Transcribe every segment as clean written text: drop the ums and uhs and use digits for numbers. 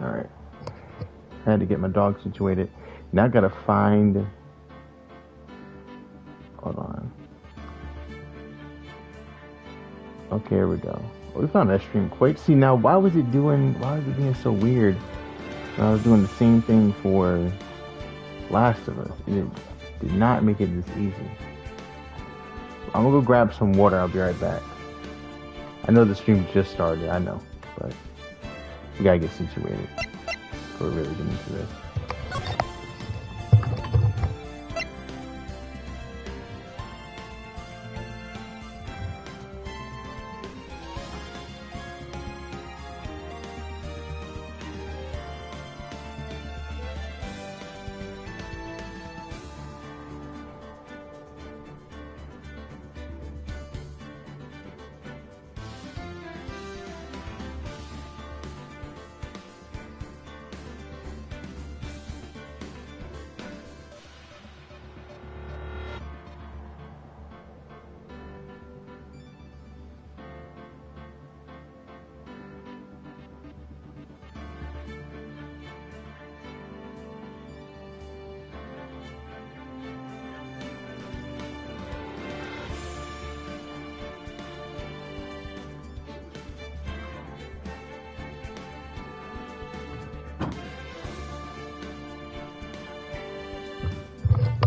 Alright. I had to get my dog situated. Now I gotta find... Hold on. Okay, here we go. We found that stream quake. See, now why was it being so weird when I was doing the same thing for Last of Us? It did not make it this easy. I'm gonna go grab some water. I'll be right back. I know the stream just started, I know, but we gotta get situated before we really get into this.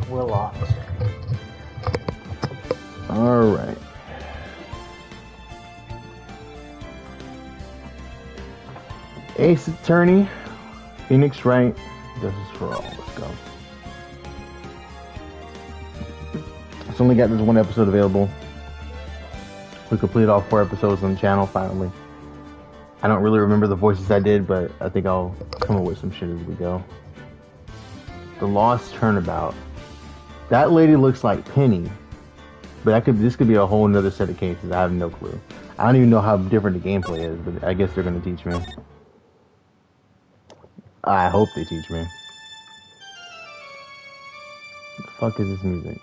We're locked. Alright. Ace Attorney, Phoenix Wright, Justice for All. Let's go. It's only got this one episode available. We completed all 4 episodes on the channel finally. I don't really remember the voices I did, but I think I'll come up with some shit as we go. The Lost Turnabout. That lady looks like Penny, but this could be a whole nother set of cases. I have no clue. I don't even know how different the gameplay is, but I guess they're gonna teach me. I hope they teach me. What the fuck is this music?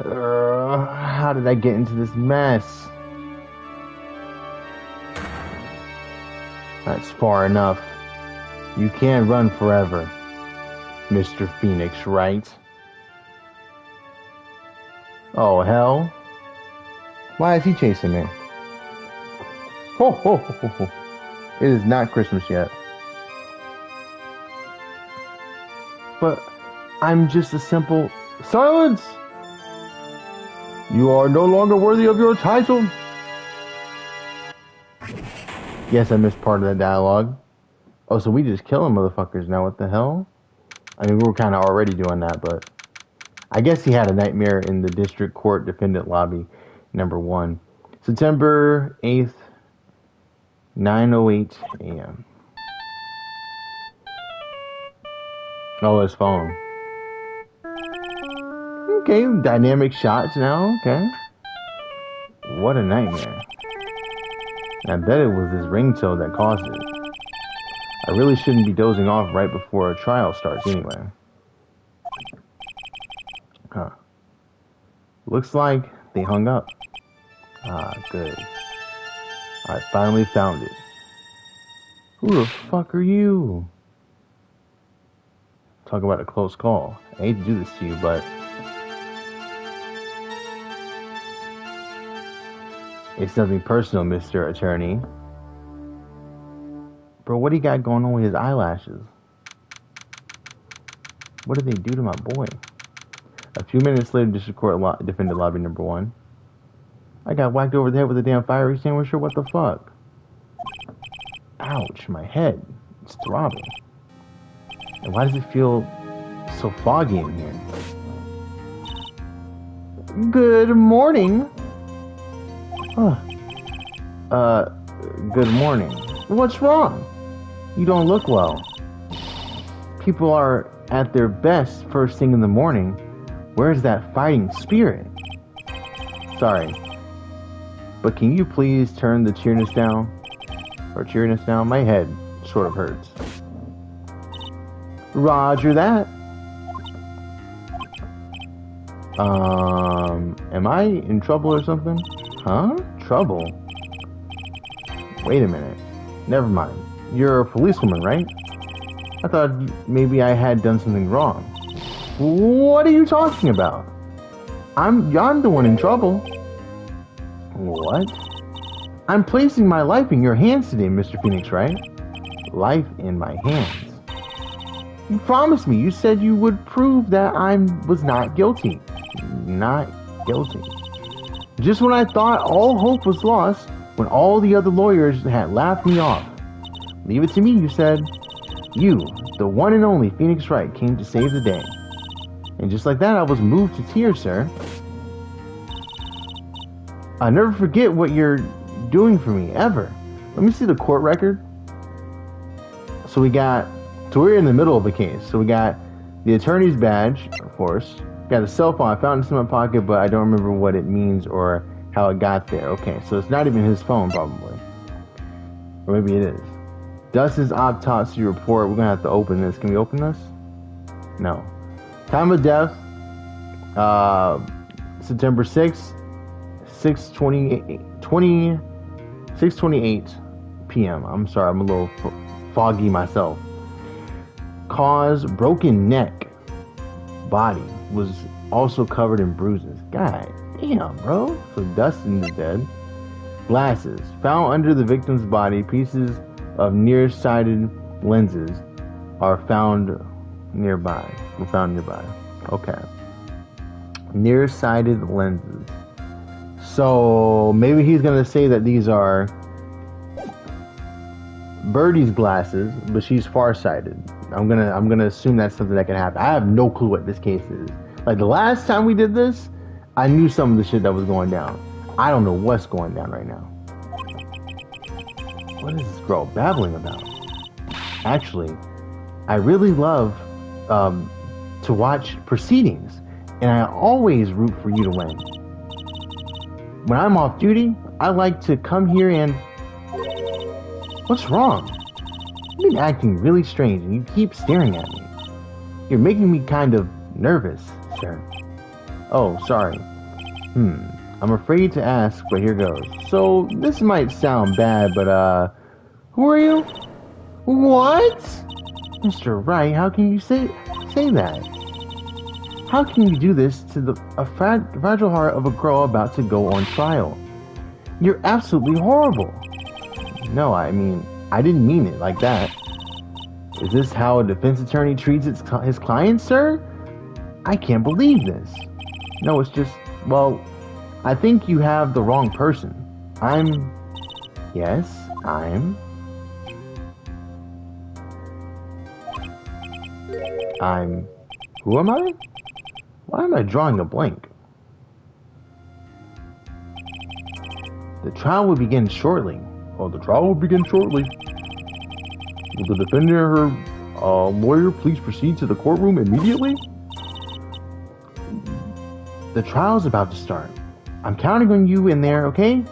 How did I get into this mess? That's far enough. You can't run forever, Mr. Phoenix Wright. Oh, hell. Why is he chasing me? Ho, ho, ho, ho, ho. It is not Christmas yet. But I'm just a simple... Silence! You are no longer worthy of your title. Yes, I missed part of that dialogue. Oh, so we just killing motherfuckers now. What the hell? I mean, we were kind of already doing that, but... I guess he had a nightmare in the District Court Defendant Lobby, #1. September 8th, 9:08 a.m. Oh, his phone. Okay, dynamic shots now, okay. What a nightmare. I bet it was his ringtone that caused it. I really shouldn't be dozing off right before a trial starts anyway. Huh. Looks like they hung up. Ah, good. I finally found it. Who the fuck are you? Talk about a close call. I hate to do this to you, but... It's nothing personal, Mr. Attorney. Bro, what do you got going on with his eyelashes? What did they do to my boy? A few minutes later, District Court Defendant Lobby #1. I got whacked over the head with a damn fire extinguisher. What the fuck? Ouch, my head. It's throbbing. And why does it feel so foggy in here? Good morning. Good morning. What's wrong? You don't look well. People are at their best first thing in the morning. Where's that fighting spirit? Sorry. But can you please turn the cheeriness down? Or cheeriness down? My head sort of hurts. Roger that. Am I in trouble or something? Huh? Trouble? Wait a minute. Never mind. You're a policewoman, right? I thought maybe I had done something wrong. What are you talking about? I'm the one in trouble. What? I'm placing my life in your hands today, Mr. Phoenix, right? Life in my hands. You promised me. You said you would prove that I was not guilty. Not guilty. Just when I thought all hope was lost, when all the other lawyers had laughed me off. Leave it to me, you said. You, the one and only Phoenix Wright, came to save the day. And just like that, I was moved to tears, sir. I'll never forget what you're doing for me, ever. Let me see the court record. So we're in the middle of a case. So we got the attorney's badge, of course. Got a cell phone. I found it in my pocket, but I don't remember what it means or how it got there. Okay, so it's not even his phone, probably. Or maybe it is. Dustin's autopsy report. We're going to have to open this. Can we open this? No. Time of death, September 6th, 6:28 p.m. I'm sorry, I'm a little foggy myself. Cause, broken neck. Body was also covered in bruises. God damn, bro. So Dustin is dead. Glasses. Found under the victim's body. Pieces of nearsighted lenses are found nearby. Okay. Nearsighted lenses. So maybe he's gonna say that these are Birdie's glasses, but she's farsighted. I'm gonna assume that's something that can happen. I have no clue what this case is. Like the last time we did this, I knew some of the shit that was going down. I don't know what's going down right now. What is this girl babbling about? Actually, I really love to watch proceedings, and I always root for you to win. When I'm off duty, I like to come here and... What's wrong? You've been acting really strange, and you keep staring at me. You're making me kind of nervous, sir. Oh, sorry. I'm afraid to ask, but here goes. So, this might sound bad, but, who are you? What? Mr. Wright, how can you say that? How can you do this to a fragile heart of a girl about to go on trial? You're absolutely horrible. No, I mean, I didn't mean it like that. Is this how a defense attorney treats his client, sir? I can't believe this. No, it's just, well, I think you have the wrong person. Yes, who am I? Why am I drawing a blank? The trial will begin shortly. Oh, the trial will begin shortly. Will the defendant or her lawyer please proceed to the courtroom immediately? The trial's about to start. I'm counting on you in there, okay?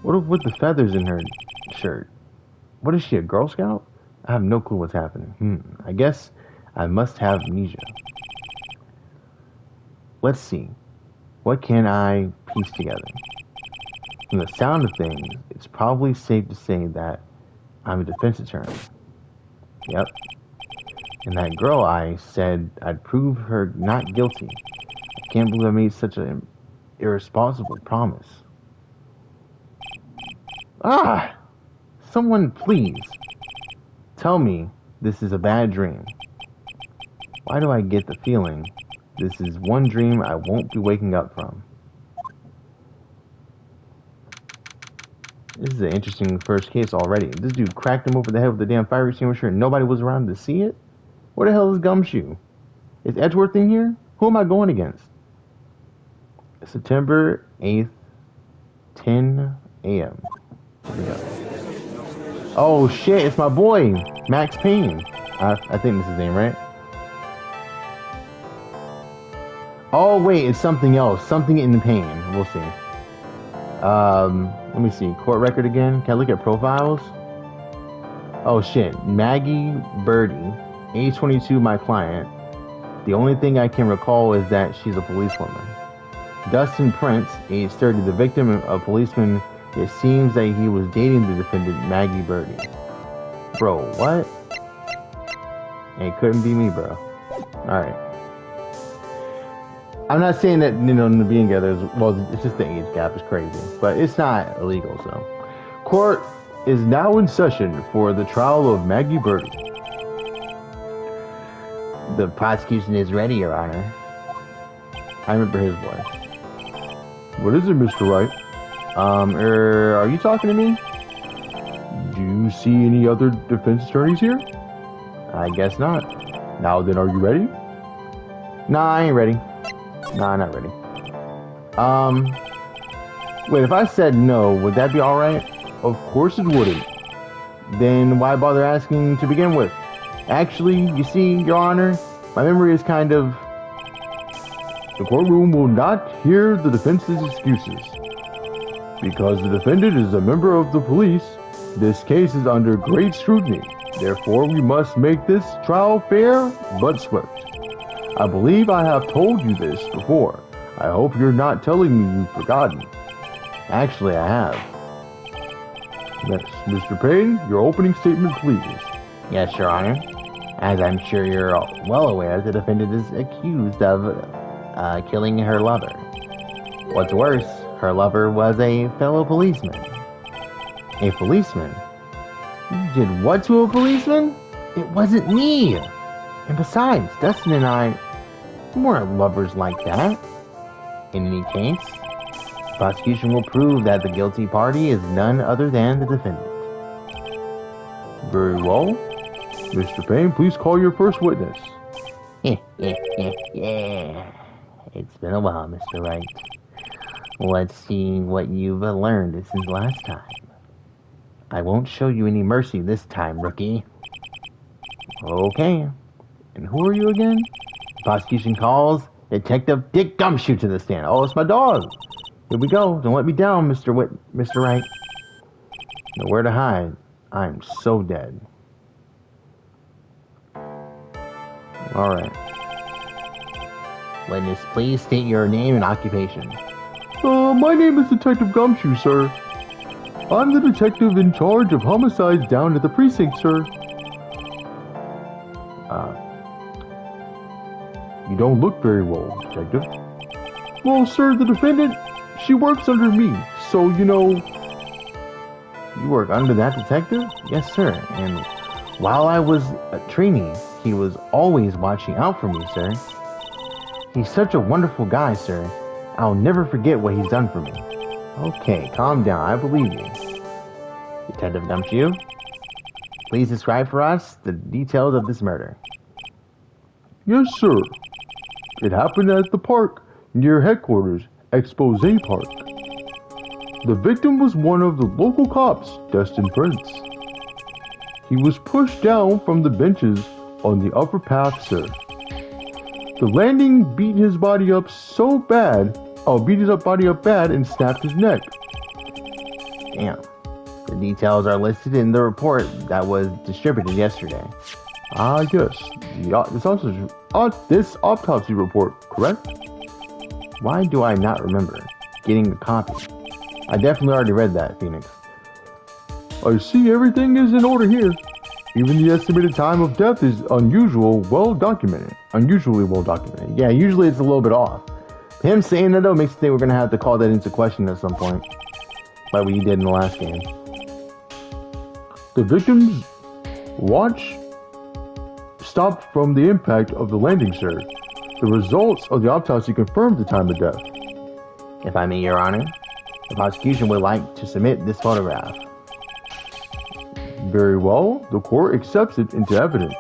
What with the feathers in her shirt? What is she, a Girl Scout? I have no clue what's happening. I guess I must have amnesia. Let's see. What can I piece together? From the sound of things, it's probably safe to say that I'm a defense attorney. Yep. And that girl, I said I'd prove her not guilty. I can't believe I made such an irresponsible promise. Someone please tell me this is a bad dream. Why do I get the feeling this is one dream I won't be waking up from? This is an interesting first case already. This dude cracked him over the head with a damn fire extinguisher and nobody was around to see it? Where the hell is Gumshoe? Is Edgeworth in here? Who am I going against? September 8th, 10 a.m. Yeah. Oh shit, it's my boy, Max Payne. I think this is his name, right? Oh wait, it's something else. Something in pain. We'll see. Let me see. Court record again. Can I look at profiles? Oh shit. Maggie Birdie, age 22, my client. The only thing I can recall is that she's a policewoman. Dustin Prince, age 30, the victim, a policeman It seems that he was dating the defendant, Maggie Birdie. Bro, what? It couldn't be me, bro. Alright. I'm not saying that, them being together is, well, it's just the age gap is crazy. But it's not illegal, so. Court is now in session for the trial of Maggie Birdie. The prosecution is ready, Your Honor. I remember his voice. What is it, Mr. Wright? Are you talking to me? Do you see any other defense attorneys here? I guess not. Now then, are you ready? Nah, I ain't ready. Nah, not ready. Wait, if I said no, would that be alright? Of course it wouldn't. Then why bother asking to begin with? Actually, you see, Your Honor, my memory is kind of... The courtroom will not hear the defense's excuses. Because the defendant is a member of the police, this case is under great scrutiny. Therefore, we must make this trial fair but swift. I believe I have told you this before. I hope you're not telling me you've forgotten. Actually, I have. Yes, Mr. Payne, your opening statement, please. Yes, Your Honor. As I'm sure you're well aware, the defendant is accused of killing her lover. What's worse, her lover was a fellow policeman. A policeman? You did what to a policeman? It wasn't me! And besides, Dustin and I weren't lovers like that. In any case, the prosecution will prove that the guilty party is none other than the defendant. Very well. Mr. Payne, please call your first witness. Yeah. It's been a while, Mr. Wright. Let's see what you've learned since last time. I won't show you any mercy this time, rookie. Okay. And who are you again? The prosecution calls Detective Dick Gumshoe to the stand. Oh, it's my dog. Here we go. Don't let me down, Mr. Wright. Nowhere to hide. I'm so dead. Alright. Witness, please state your name and occupation. My name is Detective Gumshoe, sir. I'm the detective in charge of homicides down at the precinct, sir. You don't look very well, detective. Well, sir, the defendant, she works under me, so, You work under that detective? Yes, sir. And while I was a trainee, he was always watching out for me, sir. He's such a wonderful guy, sir. I'll never forget what he's done for me. Okay, calm down. I believe you. Detective Gumshoe, please describe for us the details of this murder. Yes, sir. It happened at the park near headquarters, Expose Park. The victim was one of the local cops, Destin Prince. He was pushed down from the benches on the upper path, sir. The landing beat his body up bad and snapped his neck. Damn. The details are listed in the report that was distributed yesterday. Yes. This autopsy report, correct? Why do I not remember getting a copy? I definitely already read that, Phoenix. I see everything is in order here. Even the estimated time of death is unusually well documented. Yeah, usually it's a little bit off. Him saying that, though, makes me think we're going to have to call that into question at some point. Like we did in the last game. The victim's watch stopped from the impact of the landing, sir. The results of the autopsy confirmed the time of death. If I may, Your Honor, the prosecution would like to submit this photograph. Very well. The court accepts it into evidence.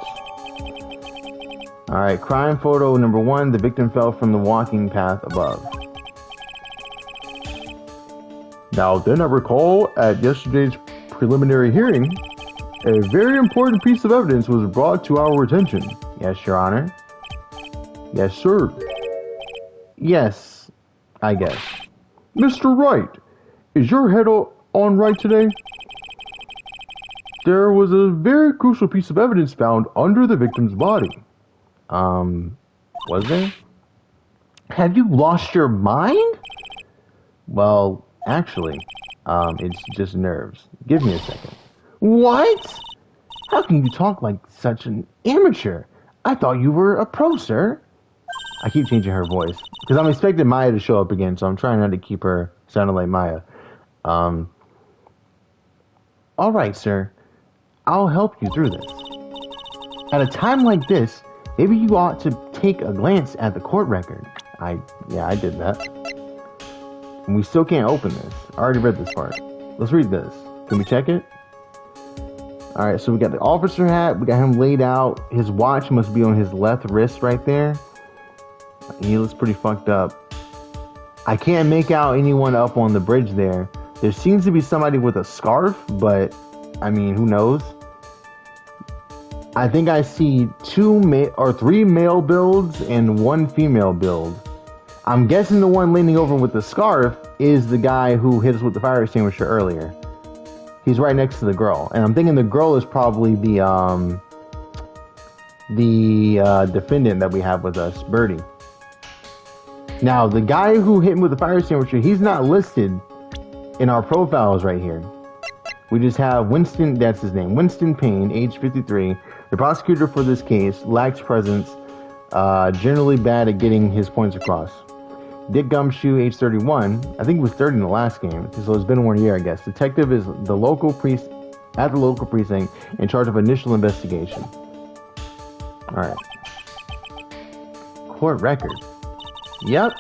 Alright, crime photo number 1. The victim fell from the walking path above. Now then, I recall at yesterday's preliminary hearing, a very important piece of evidence was brought to our attention. Yes, Your Honor. Yes, sir. Yes, I guess. Mr. Wright, is your head on right today? There was a very crucial piece of evidence found under the victim's body. Was there? Have you lost your mind? Well, actually, It's just nerves. Give me a second. What? How can you talk like such an amateur? I thought you were a pro, sir. I keep changing her voice because I'm expecting Maya to show up again, so I'm trying not to keep her sounding like Maya. Um, all right, sir. I'll help you through this. At a time like this, maybe you ought to take a glance at the court record. I did that. And we still can't open this. I already read this part. Let's read this. Can we check it? Alright, so we got the officer hat. We got him laid out. His watch must be on his left wrist right there. He looks pretty fucked up. I can't make out anyone up on the bridge there. There seems to be somebody with a scarf, but I mean, who knows? I think I see three male builds and one female build. I'm guessing the one leaning over with the scarf is the guy who hit us with the fire extinguisher earlier. He's right next to the girl, and I'm thinking the girl is probably the defendant that we have with us, Birdie. Now, the guy who hit me with the fire extinguisher, he's not listed in our profiles right here. We just have Winston, that's his name, Winston Payne, age 53. The prosecutor for this case lacks presence, generally bad at getting his points across. Dick Gumshoe, age 31. I think he was 30 in the last game, so it's been 1 year, I guess. Detective is at the local precinct in charge of initial investigation. Alright. Court record. Yep.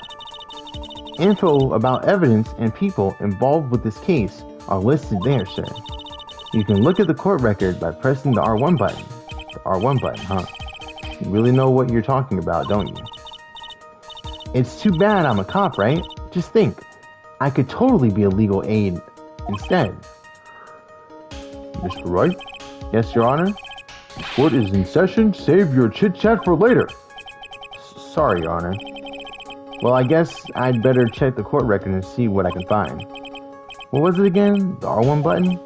Info about evidence and people involved with this case are listed there, sir. You can look at the court record by pressing the R1 button. The R1 button, huh? You really know what you're talking about, don't you? It's too bad I'm a cop, right? Just think. I could totally be a legal aid instead. Mr. Wright? Yes, Your Honor? The court is in session. Save your chit-chat for later. Sorry, Your Honor. Well, I guess I'd better check the court record and see what I can find. What was it again? The R1 button?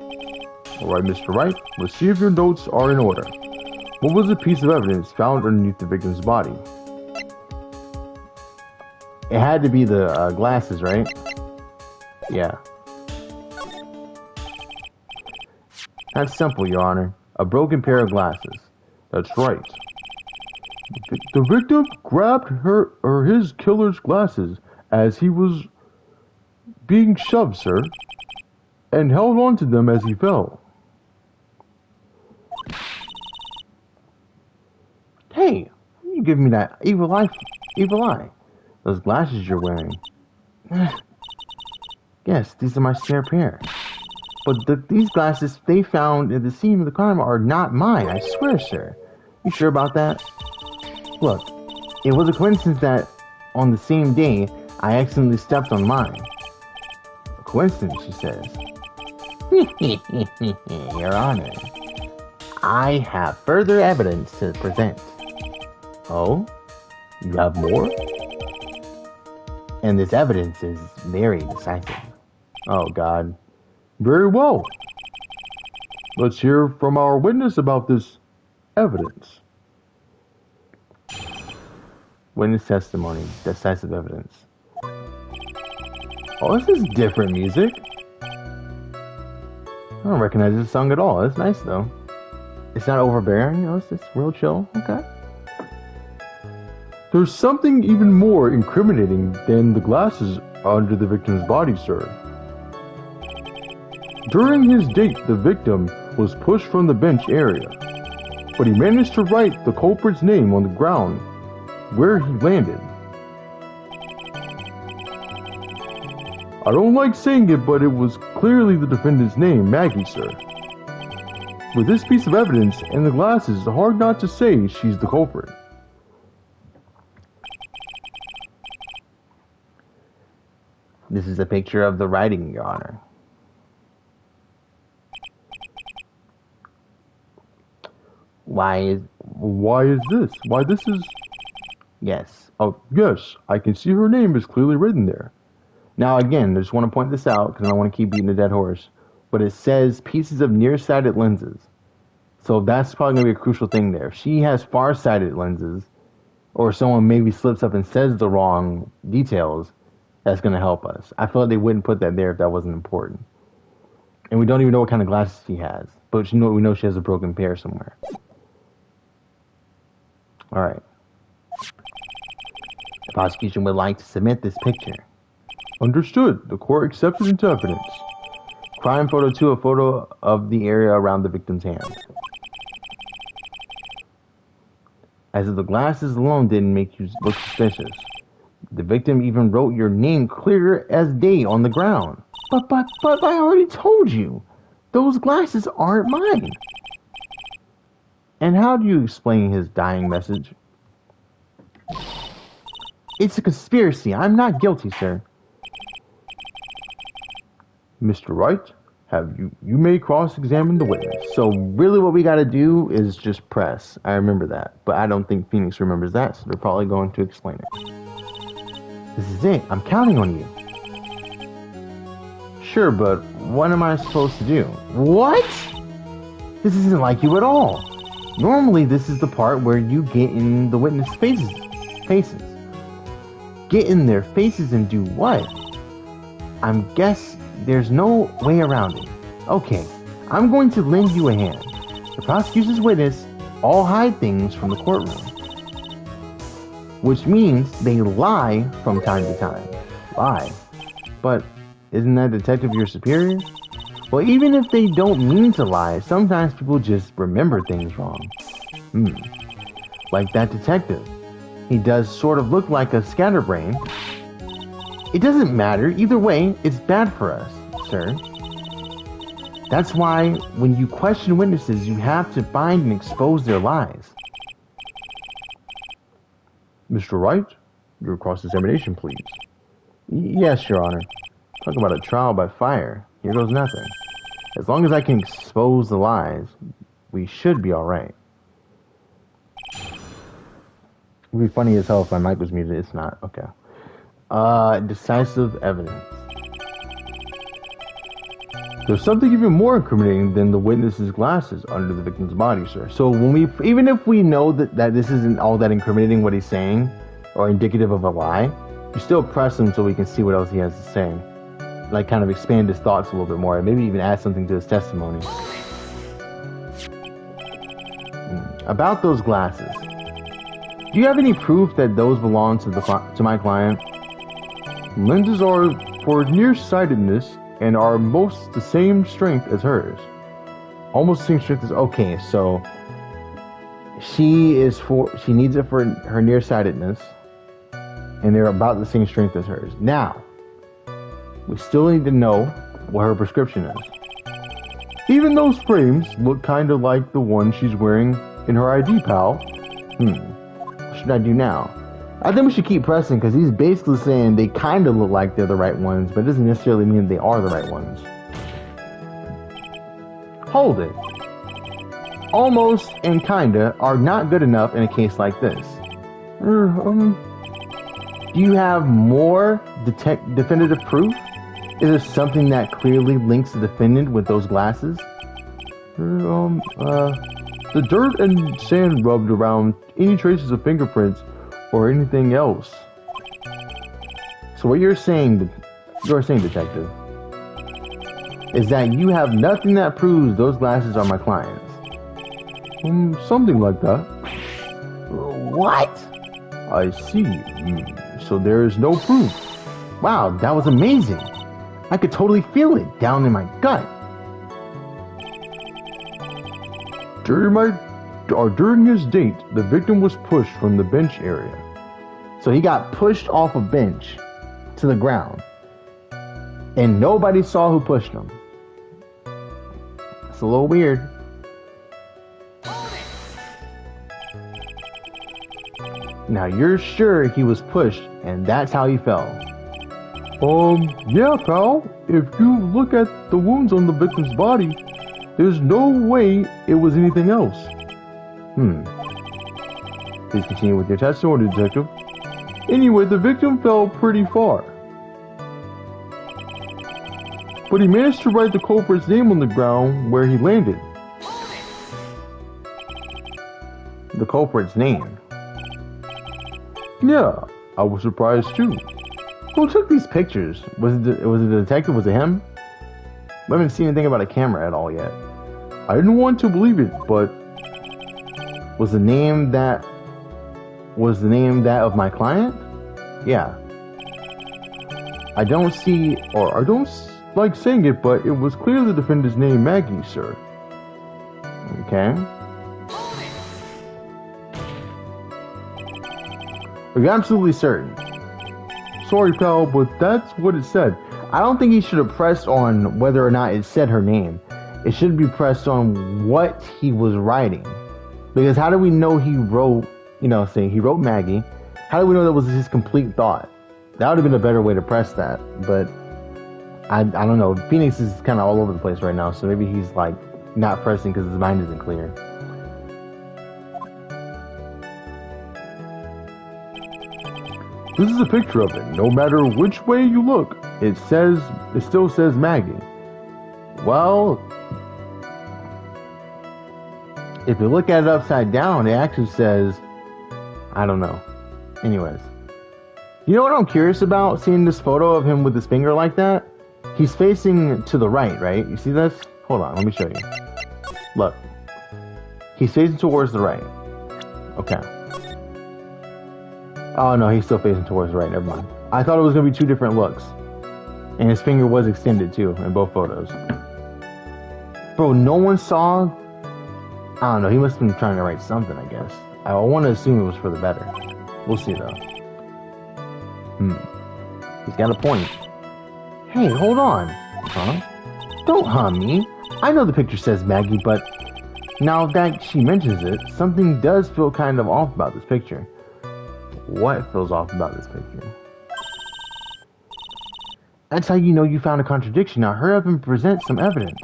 Alright, Mr. Wright. Let's see if your notes are in order. What was the piece of evidence found underneath the victim's body? It had to be the glasses, right? Yeah. That's simple, Your Honor. A broken pair of glasses. That's right. The victim grabbed her or his killer's glasses as he was being shoved, sir, and held on to them as he fell. Hey, you give me that evil eye. Those glasses you're wearing. Yes, these are my spare pair. But these glasses they found at the scene of the crime are not mine, I swear, sir. You sure about that? Look, it was a coincidence that on the same day, I accidentally stepped on mine. A coincidence, she says. Your Honor, I have further evidence to present. Oh? You have more? And this evidence is very decisive. Oh, God. Very well. Let's hear from our witness about this evidence. Witness testimony. Decisive evidence. Oh, this is different music. I don't recognize this song at all. It's nice, though. It's not overbearing. No, it's just real chill. Okay. There's something even more incriminating than the glasses under the victim's body, sir. During his date, the victim was pushed from the bench area, but he managed to write the culprit's name on the ground where he landed. I don't like saying it, but it was clearly the defendant's name, Maggie, sir. With this piece of evidence and the glasses, it's hard not to say she's the culprit. This is a picture of the writing, Your Honor. Why is this? Why this is... Yes. Oh, yes. I can see her name is clearly written there. Now, again, I just want to point this out because I don't want to keep beating a dead horse. But it says pieces of nearsighted lenses. So that's probably going to be a crucial thing there. If she has far-sighted lenses, or someone maybe slips up and says the wrong details, that's going to help us. I feel like they wouldn't put that there if that wasn't important. And we don't even know what kind of glasses he has. But we know she has a broken pair somewhere. Alright. The prosecution would like to submit this picture. Understood. The court accepted into evidence. Crime photo 2, a photo of the area around the victim's hand. As if the glasses alone didn't make you look suspicious. The victim even wrote your name clear as day on the ground. But I already told you. Those glasses aren't mine. And how do you explain his dying message? It's a conspiracy. I'm not guilty, sir. Mr. Wright, you may cross-examine the witness. So really what we gotta do is just press. I remember that. But I don't think Phoenix remembers that, so they're probably going to explain it. This is it. I'm counting on you. Sure, but what am I supposed to do? What? This isn't like you at all. Normally, this is the part where you get in the witness' faces. Get in their faces and do what? Guess there's no way around it. Okay, I'm going to lend you a hand. The prosecution's witness all hide things from the courtroom. Which means they lie from time to time. Lie. But isn't that detective your superior? Well, even if they don't mean to lie, sometimes people just remember things wrong. Like that detective. He does sort of look like a scatterbrain. It doesn't matter. Either way, it's bad for us, sir. That's why when you question witnesses, you have to find and expose their lies. Mr. Wright, your cross-examination, please. Yes, Your Honor. Talk about a trial by fire. Here goes nothing. As long as I can expose the lies, we should be alright. It would be funny as hell if my mic was muted. It's not. Okay. Decisive evidence. There's something even more incriminating than the witness's glasses under the victim's body, sir. So even if we know that this isn't all that incriminating what he's saying, or indicative of a lie, you still press him so we can see what else he has to say. Like kind of expand his thoughts a little bit more, and maybe even add something to his testimony. About those glasses. Do you have any proof that those belong to my client? Lenses are for nearsightedness and are almost the same strength as hers. Almost the same strength as... Okay, so... She needs it for her nearsightedness. And they're about the same strength as hers. Now, we still need to know what her prescription is. Even those frames look kind of like the one she's wearing in her ID, pal. What should I do now? I think we should keep pressing because he's basically saying they kind of look like they're the right ones, but it doesn't necessarily mean they are the right ones. Hold it. Almost and kinda are not good enough in a case like this. Do you have more definitive proof? Is there something that clearly links the defendant with those glasses? The dirt and sand rubbed around any traces of fingerprints or anything else. So what you're saying, detective, is that you have nothing that proves those glasses are my client's. Something like that. What? I see. So there is no proof. Wow, that was amazing. I could totally feel it down in my gut. During his date, the victim was pushed from the bench area. So he got pushed off a bench to the ground. And nobody saw who pushed him. It's a little weird. Now you're sure he was pushed and that's how he fell? Yeah, pal. If you look at the wounds on the victim's body, there's no way it was anything else. Please continue with your testimony, detective. Anyway, the victim fell pretty far. But he managed to write the culprit's name on the ground where he landed. The culprit's name? Yeah, I was surprised too. Who took these pictures? Was it the detective? Was it him? We haven't seen anything about a camera at all yet. I didn't want to believe it, but was the name that of my client? Yeah. I don't like saying it, but it was clear the defendant's name, Maggie, sir. Okay. Are you absolutely certain? Sorry, pal, but that's what it said. I don't think he should have pressed on whether or not it said her name. It should be pressed on what he was writing. Because how do we know he wrote, saying he wrote Maggie? How do we know that was his complete thought? That would have been a better way to press that. But I don't know. Phoenix is kind of all over the place right now. So maybe he's like not pressing because his mind isn't clear. This is a picture of it. No matter which way you look, it still says Maggie. Well, if you look at it upside down, it actually says, I don't know. Anyways. You know what I'm curious about seeing this photo of him with his finger like that? He's facing to the right? You see this? Hold on, let me show you. Look. He's facing towards the right. Okay. Oh no, he's still facing towards the right, never mind. I thought it was going to be two different looks. And his finger was extended too, in both photos. Bro, no one saw... I don't know, he must have been trying to write something, I guess. I want to assume it was for the better. We'll see though. He's got a point. Hey, hold on. Huh? Don't me. I know the picture says Maggie, but now that she mentions it, something does feel kind of off about this picture. What feels off about this picture? That's how you know you found a contradiction. Now hurry up and present some evidence.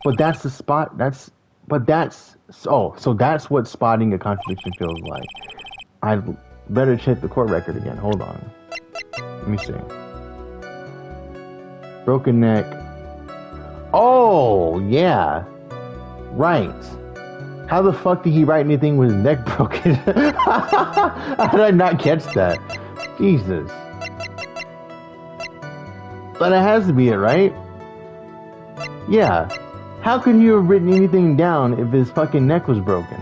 But that's the spot. So that's what spotting a contradiction feels like. I better check the court record again. Hold on. Let me see. Broken neck. Oh, yeah. Right. How the fuck did he write anything with his neck broken? How did I not catch that? Jesus. But it has to be it, right? Yeah. How could he have written anything down if his fucking neck was broken?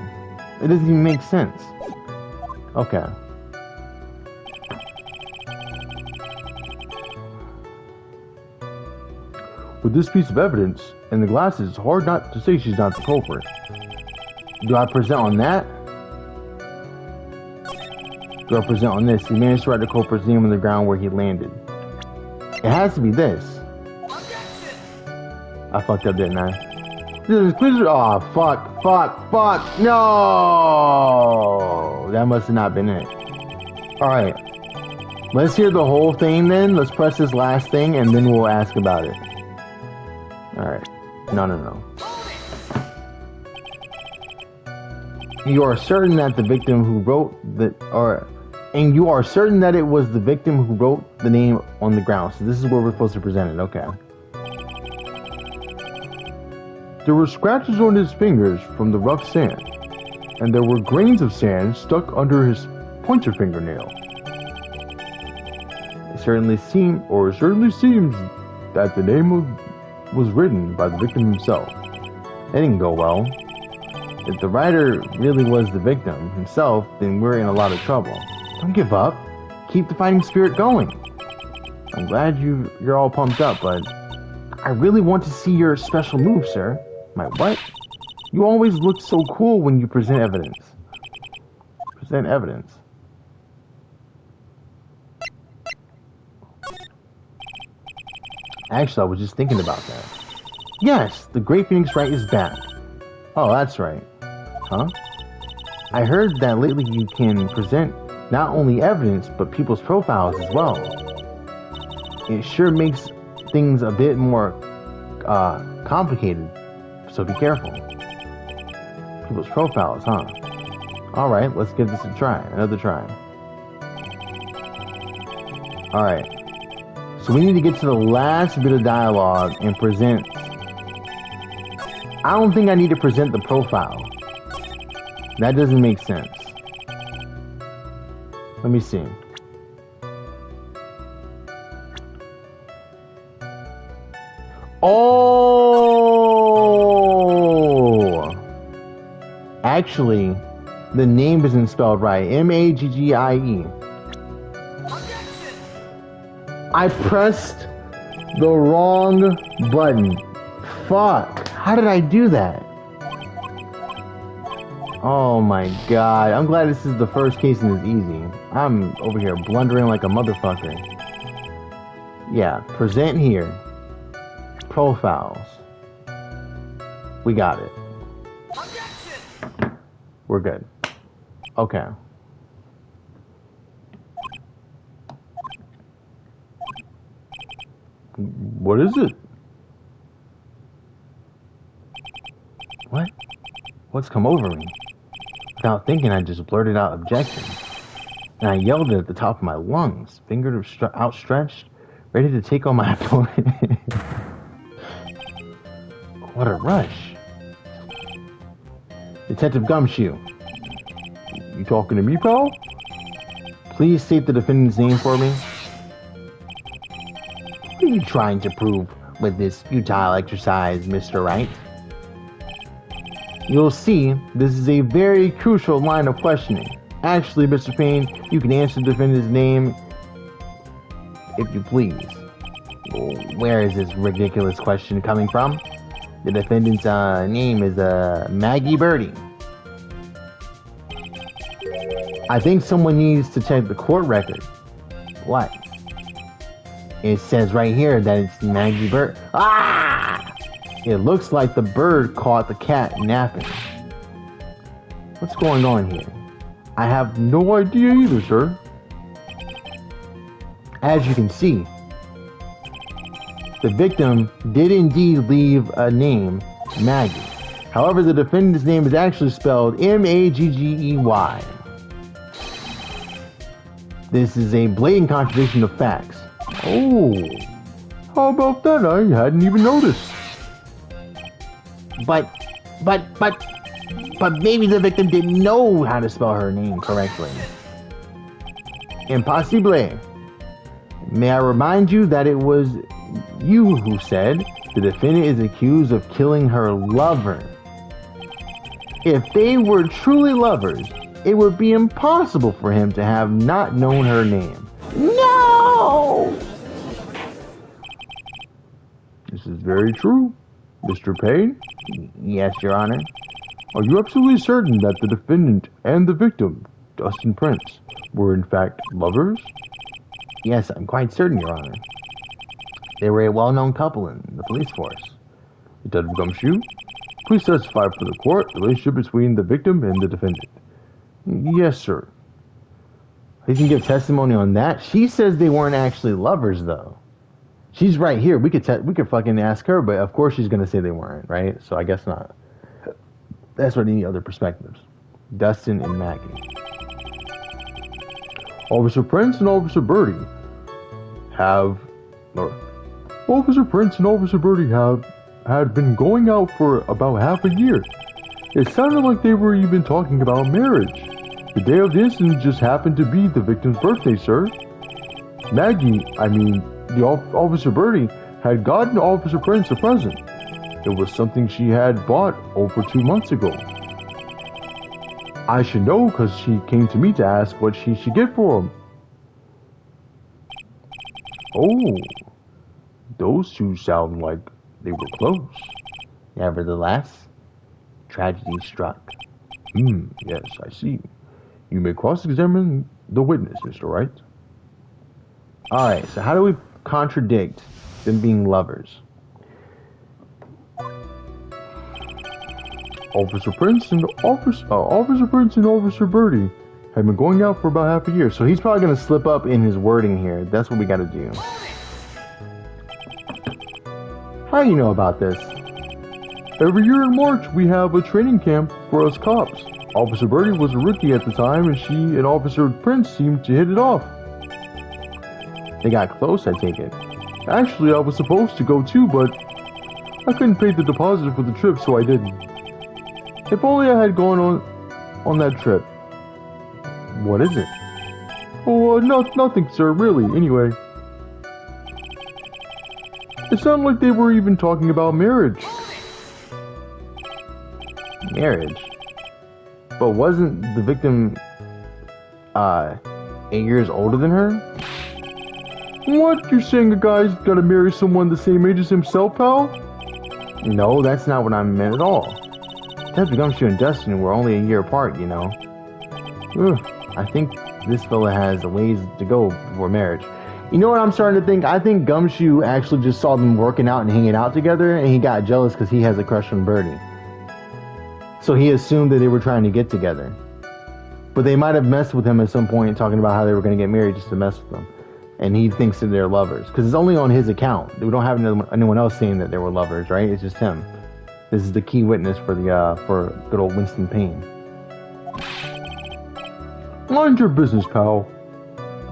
It doesn't even make sense. Okay. With this piece of evidence and the glasses, it's hard not to say she's not the culprit. Do I present on that? Do I present on this? He managed to write the culprit's name on the ground where he landed. It has to be this. I fucked up, didn't I? Oh, fuck. No! That must have not been it. Alright. Let's hear the whole thing then. Let's press this last thing and then we'll ask about it. Alright. No. You are certain that the victim who wrote and you are certain that it was the victim who wrote the name on the ground. So this is where we're supposed to present it. Okay. There were scratches on his fingers from the rough sand, and there were grains of sand stuck under his pointer fingernail. It certainly seems that the name was written by the victim himself. That didn't go well. If the writer really was the victim himself, then we're in a lot of trouble. Don't give up. Keep the fighting spirit going. I'm glad you're all pumped up, but I really want to see your special move, sir. My what? You always look so cool when you present evidence. Present evidence. Actually, I was just thinking about that. Yes, the Great Phoenix Wright is back. Oh, that's right. Huh? I heard that lately you can present not only evidence, but people's profiles as well. It sure makes things a bit more complicated, so be careful. People's profiles, huh? Alright, let's give this a try. Another try. Alright. So we need to get to the last bit of dialogue and present. I don't think I need to present the profile. That doesn't make sense. Let me see. Oh! Actually, the name isn't spelled right. M-A-G-G-I-E. I pressed the wrong button. Fuck. How did I do that? Oh my god. I'm glad this is the first case and it's easy. I'm over here blundering like a motherfucker. Yeah, present here. Profiles. We got it. We're good. Okay. What is it? What? What's come over me? Without thinking, I just blurted out objection. And I yelled it at the top of my lungs, fingers outstretched, ready to take on my opponent. What a rush. Detective Gumshoe. You talking to me, pal? Please state the defendant's name for me. What are you trying to prove with this futile exercise, Mr. Wright? You'll see, this is a very crucial line of questioning. Actually, Mr. Payne, you can answer the defendant's name if you please. Where is this ridiculous question coming from? The defendant's name is Maggie Birdie. I think someone needs to check the court record. What? It says right here that it's Maggie Bird. Ah! It looks like the bird caught the cat napping. What's going on here? I have no idea either, sir. As you can see, the victim did indeed leave a name, Maggie. However, the defendant's name is actually spelled M-A-G-G-E-Y. This is a blatant contradiction of facts. Oh, how about that? I hadn't even noticed. But maybe the victim didn't know how to spell her name correctly. Impossible. May I remind you that it was you who said the defendant is accused of killing her lover. If they were truly lovers, it would be impossible for him to have not known her name. No! This is very true. Mr. Payne? Yes, Your Honor. Are you absolutely certain that the defendant and the victim, Dustin Prince, were in fact lovers? Yes, I'm quite certain, Your Honor. They were a well-known couple in the police force. Detective Gumshoe, please testify for the court the relationship between the victim and the defendant. Yes, sir. He can give testimony on that. She says they weren't actually lovers, though. She's right here. We could fucking ask her, but of course she's gonna say they weren't, right? So I guess not. That's what any other perspectives. Dustin and Maggie. Officer Prince and Officer Birdie had been going out for about half a year. It sounded like they were even talking about marriage. The day of the incident just happened to be the victim's birthday, sir. Officer Birdie had gotten Officer Prince a present. It was something she had bought over 2 months ago. I should know because she came to me to ask what she should get for him. Oh, those two sound like they were close. Nevertheless, tragedy struck. Yes, I see. You may cross-examine the witness, Mr. Wright. Alright, so how do we contradict them being lovers? Officer Prince and Officer Birdie had been going out for about half a year, so he's probably going to slip up in his wording here. That's what we got to do. How do you know about this? Every year in March, we have a training camp for us cops. Officer Birdie was a rookie at the time, and she and Officer Prince seemed to hit it off. They got close, I take it. Actually, I was supposed to go too, but I couldn't pay the deposit for the trip, so I didn't. If only I had gone on that trip. What is it? Oh, nothing, sir, really. Anyway. It sounded like they were even talking about marriage. Marriage? But wasn't the victim 8 years older than her? What? You're saying a guy's gotta marry someone the same age as himself, pal? No, that's not what I meant at all. Ted Gumshoe and Dustin were only a year apart, you know. Ugh, I think this fella has a ways to go before marriage. You know what I'm starting to think? I think Gumshoe actually just saw them working out and hanging out together, and he got jealous because he has a crush on Birdie. So he assumed that they were trying to get together. But they might have messed with him at some point, talking about how they were going to get married just to mess with them. And he thinks that they're lovers. Because it's only on his account. We don't have anyone else saying that they were lovers, right? It's just him. This is the key witness for good old Winston Payne. Mind your business, pal.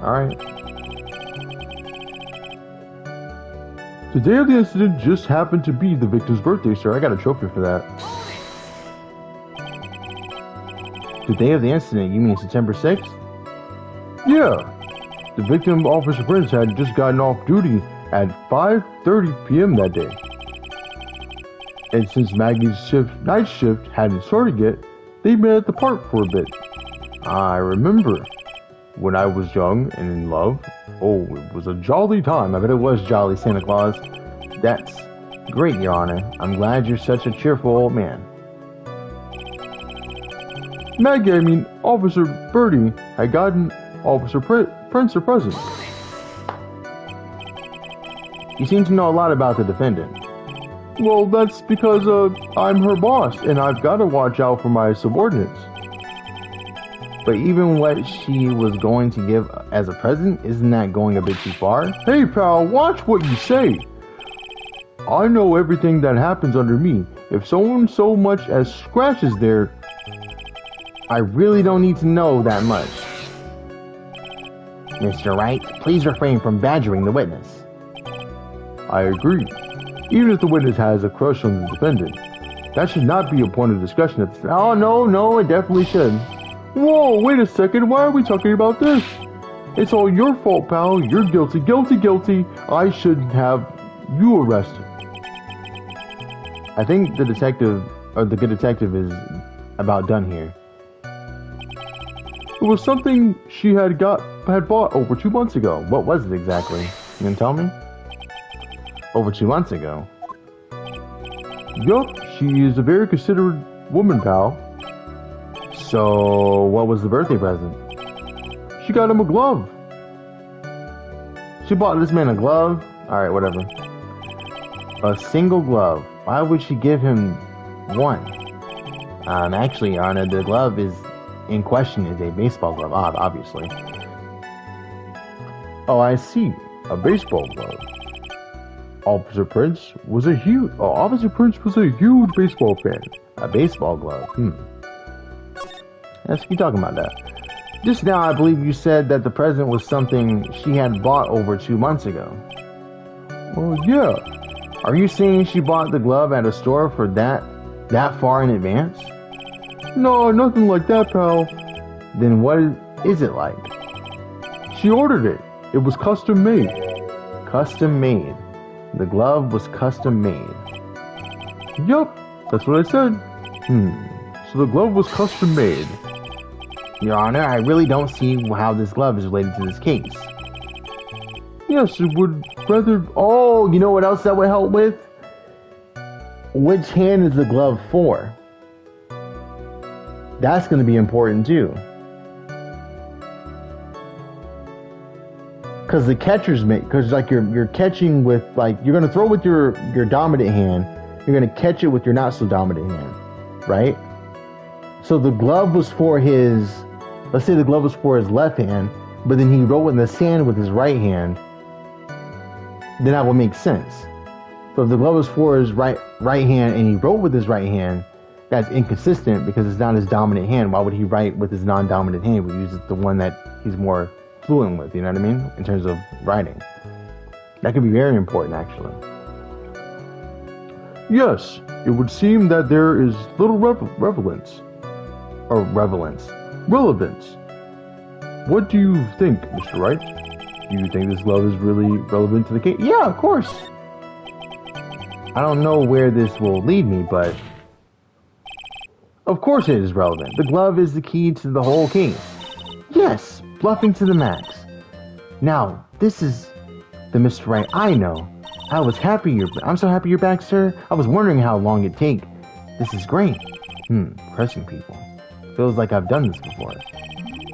Alright. The day of the incident just happened to be the victim's birthday, sir. I got a trophy for that. The day of the incident, you mean September 6th? Yeah. The victim, Officer Prince, had just gotten off duty at 5:30 p.m. that day. And since Maggie's night shift hadn't started yet, they met at the park for a bit. I remember when I was young and in love. Oh, it was a jolly time. I bet it was jolly, Santa Claus. That's great, Your Honor. I'm glad you're such a cheerful old man. Maggie, Officer Birdie had gotten Officer Prince a present. You seem to know a lot about the defendant. Well, that's because I'm her boss, and I've got to watch out for my subordinates. But even what she was going to give as a present, isn't that going a bit too far? Hey, pal, watch what you say. I know everything that happens under me. If someone so much as scratches there, I really don't need to know that much. Mr. Wright, please refrain from badgering the witness. I agree. Even if the witness has a crush on the defendant, that should not be a point of discussion at the Oh, no, it definitely should. Whoa, wait a second, why are we talking about this? It's all your fault, pal. You're guilty, guilty, guilty. I should have you arrested. I think the good detective is about done here. It was something she had bought over 2 months ago. What was it exactly? You can tell me? Over 2 months ago? Yup, she is a very considerate woman, pal. So, what was the birthday present? She got him a glove. She bought this man a glove? Alright, whatever. A single glove. Why would she give him one? Actually, Your Honor, the glove in question is a baseball glove, obviously. Oh, I see. A baseball glove. Officer Prince was a huge baseball fan. A baseball glove? Let's keep talking about that. Just now, I believe you said that the present was something she had bought over 2 months ago. Well, yeah. Are you saying she bought the glove at a store for that far in advance? No, nothing like that, pal. Then what is it like? She ordered it. It was custom made. Custom made. The glove was custom made. Yup, that's what I said. So the glove was custom made. Your Honor, I really don't see how this glove is related to this case. Yes, it would rather... Oh, you know what else that would help with? Which hand is the glove for? That's going to be important too. Because the catchers because like you're catching with, like, you're going to throw with your dominant hand. You're going to catch it with your not so dominant hand, right? So the glove was for his, let's say the glove was for his left hand, but then he wrote in the sand with his right hand, then that would make sense. But if the glove was for his right hand and he wrote with his right hand, that's inconsistent because it's not his dominant hand. Why would he write with his non-dominant hand? We use the one that he's more fluent with, you know what I mean? In terms of writing. That could be very important, actually. Yes, it would seem that there is little relevance. What do you think, Mr. Wright? Do you think this glove is really relevant to the case? Yeah, of course. I don't know where this will lead me, but of course it is relevant. The glove is the key to the whole case. Yes, bluffing to the max. Now, this is the Mr. Wright I know. I'm so happy you're back, sir. I was wondering how long it'd take. This is great. Crushing people. Feels like I've done this before.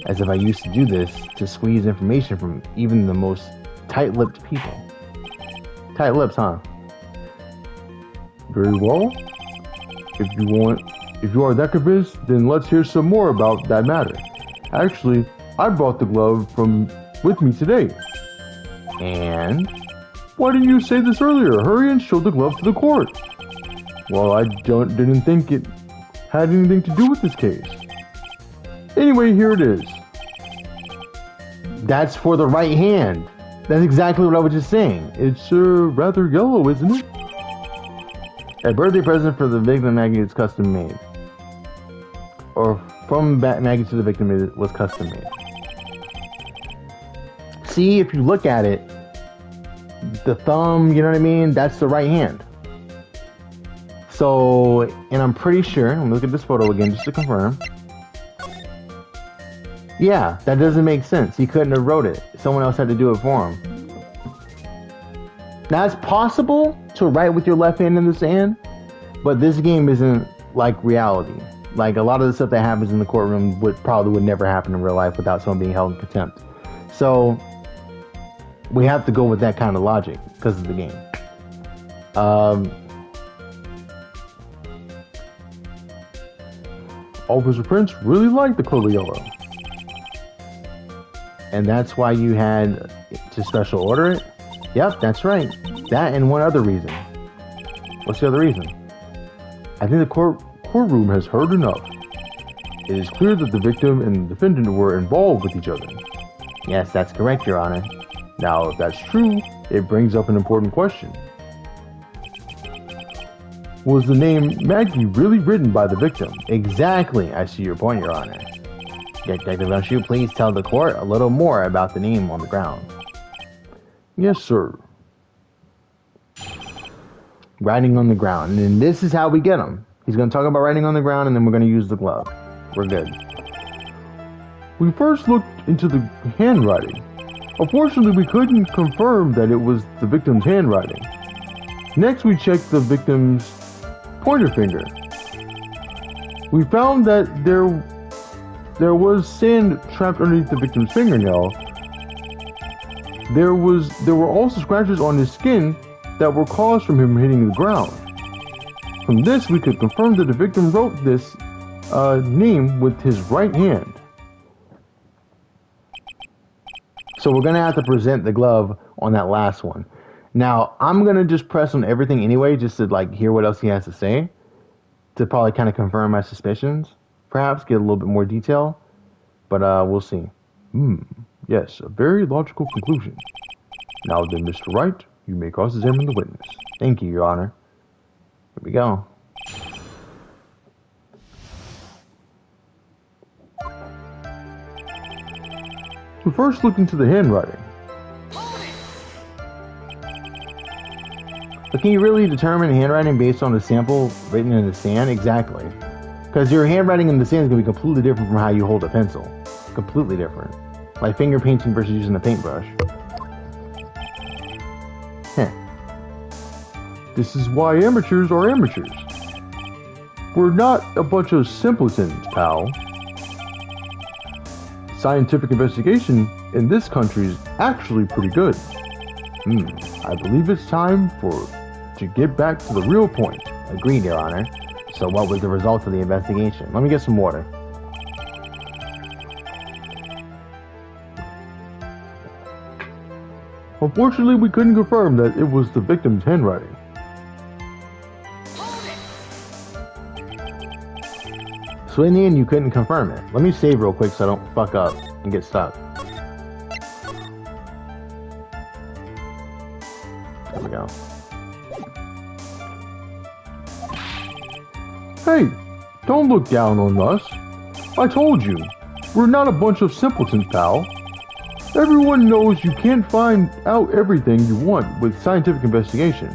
As if I used to do this to squeeze information from even the most tight-lipped people. Tight lips, huh? Very well. If you are that convinced, then let's hear some more about that matter. Actually, I brought the glove with me today. And? Why didn't you say this earlier? Hurry and show the glove to the court. Well, I didn't think it had anything to do with this case. Anyway, here it is. That's for the right hand. That's exactly what I was just saying. It's rather yellow, isn't it? A birthday present for the victim, Maggie, is custom made. Or from Maggie to the victim, it was custom made. See, if you look at it, the thumb, you know what I mean? That's the right hand. So, and I'm pretty sure, I'm gonna look at this photo again just to confirm. Yeah, that doesn't make sense. He couldn't have wrote it. Someone else had to do it for him. Now, it's possible to write with your left hand in the sand, but this game isn't like reality. Like, a lot of the stuff that happens in the courtroom probably would never happen in real life without someone being held in contempt. So, we have to go with that kind of logic because of the game. Officer Prince really liked the color yellow. And that's why you had to special order it? Yep, that's right. That and one other reason. What's the other reason? I think the courtroom has heard enough. It is clear that the victim and the defendant were involved with each other. Yes, that's correct, Your Honor. Now, if that's true, it brings up an important question. Was the name Maggie really written by the victim? Exactly. I see your point, Your Honor. Detective Gumshoe, please tell the court a little more about the name on the ground. Yes, sir. Writing on the ground. And then this is how we get him. He's going to talk about writing on the ground, and then we're going to use the glove. We're good. We first looked into the handwriting. Unfortunately, we couldn't confirm that it was the victim's handwriting. Next, we checked the victim's pointer finger. We found that there was sand trapped underneath the victim's fingernail. There were also scratches on his skin that were caused from him hitting the ground. From this, we could confirm that the victim wrote this name with his right hand. So we're going to have to present the glove on that last one. Now, I'm going to just press on everything anyway, just to like hear what else he has to say, to probably kind of confirm my suspicions, perhaps get a little bit more detail, but we'll see. Yes, a very logical conclusion. Now then, Mr. Wright, you may cross-examine the witness. Thank you, Your Honor. Here we go. We first looked into the handwriting. But can you really determine handwriting based on the sample written in the sand? Exactly. Because your handwriting in the sand is going to be completely different from how you hold a pencil. Completely different. Like finger painting versus using a paintbrush. This is why amateurs are amateurs. We're not a bunch of simpletons, pal. Scientific investigation in this country is actually pretty good. I believe it's time to get back to the real point. Agreed, Your Honor. So what was the result of the investigation? Let me get some water. Unfortunately, we couldn't confirm that it was the victim's handwriting. So in the end, you couldn't confirm it. Let me save real quick so I don't fuck up and get stuck. There we go. Hey, don't look down on us. I told you, we're not a bunch of simpletons, pal. Everyone knows you can't find out everything you want with scientific investigation.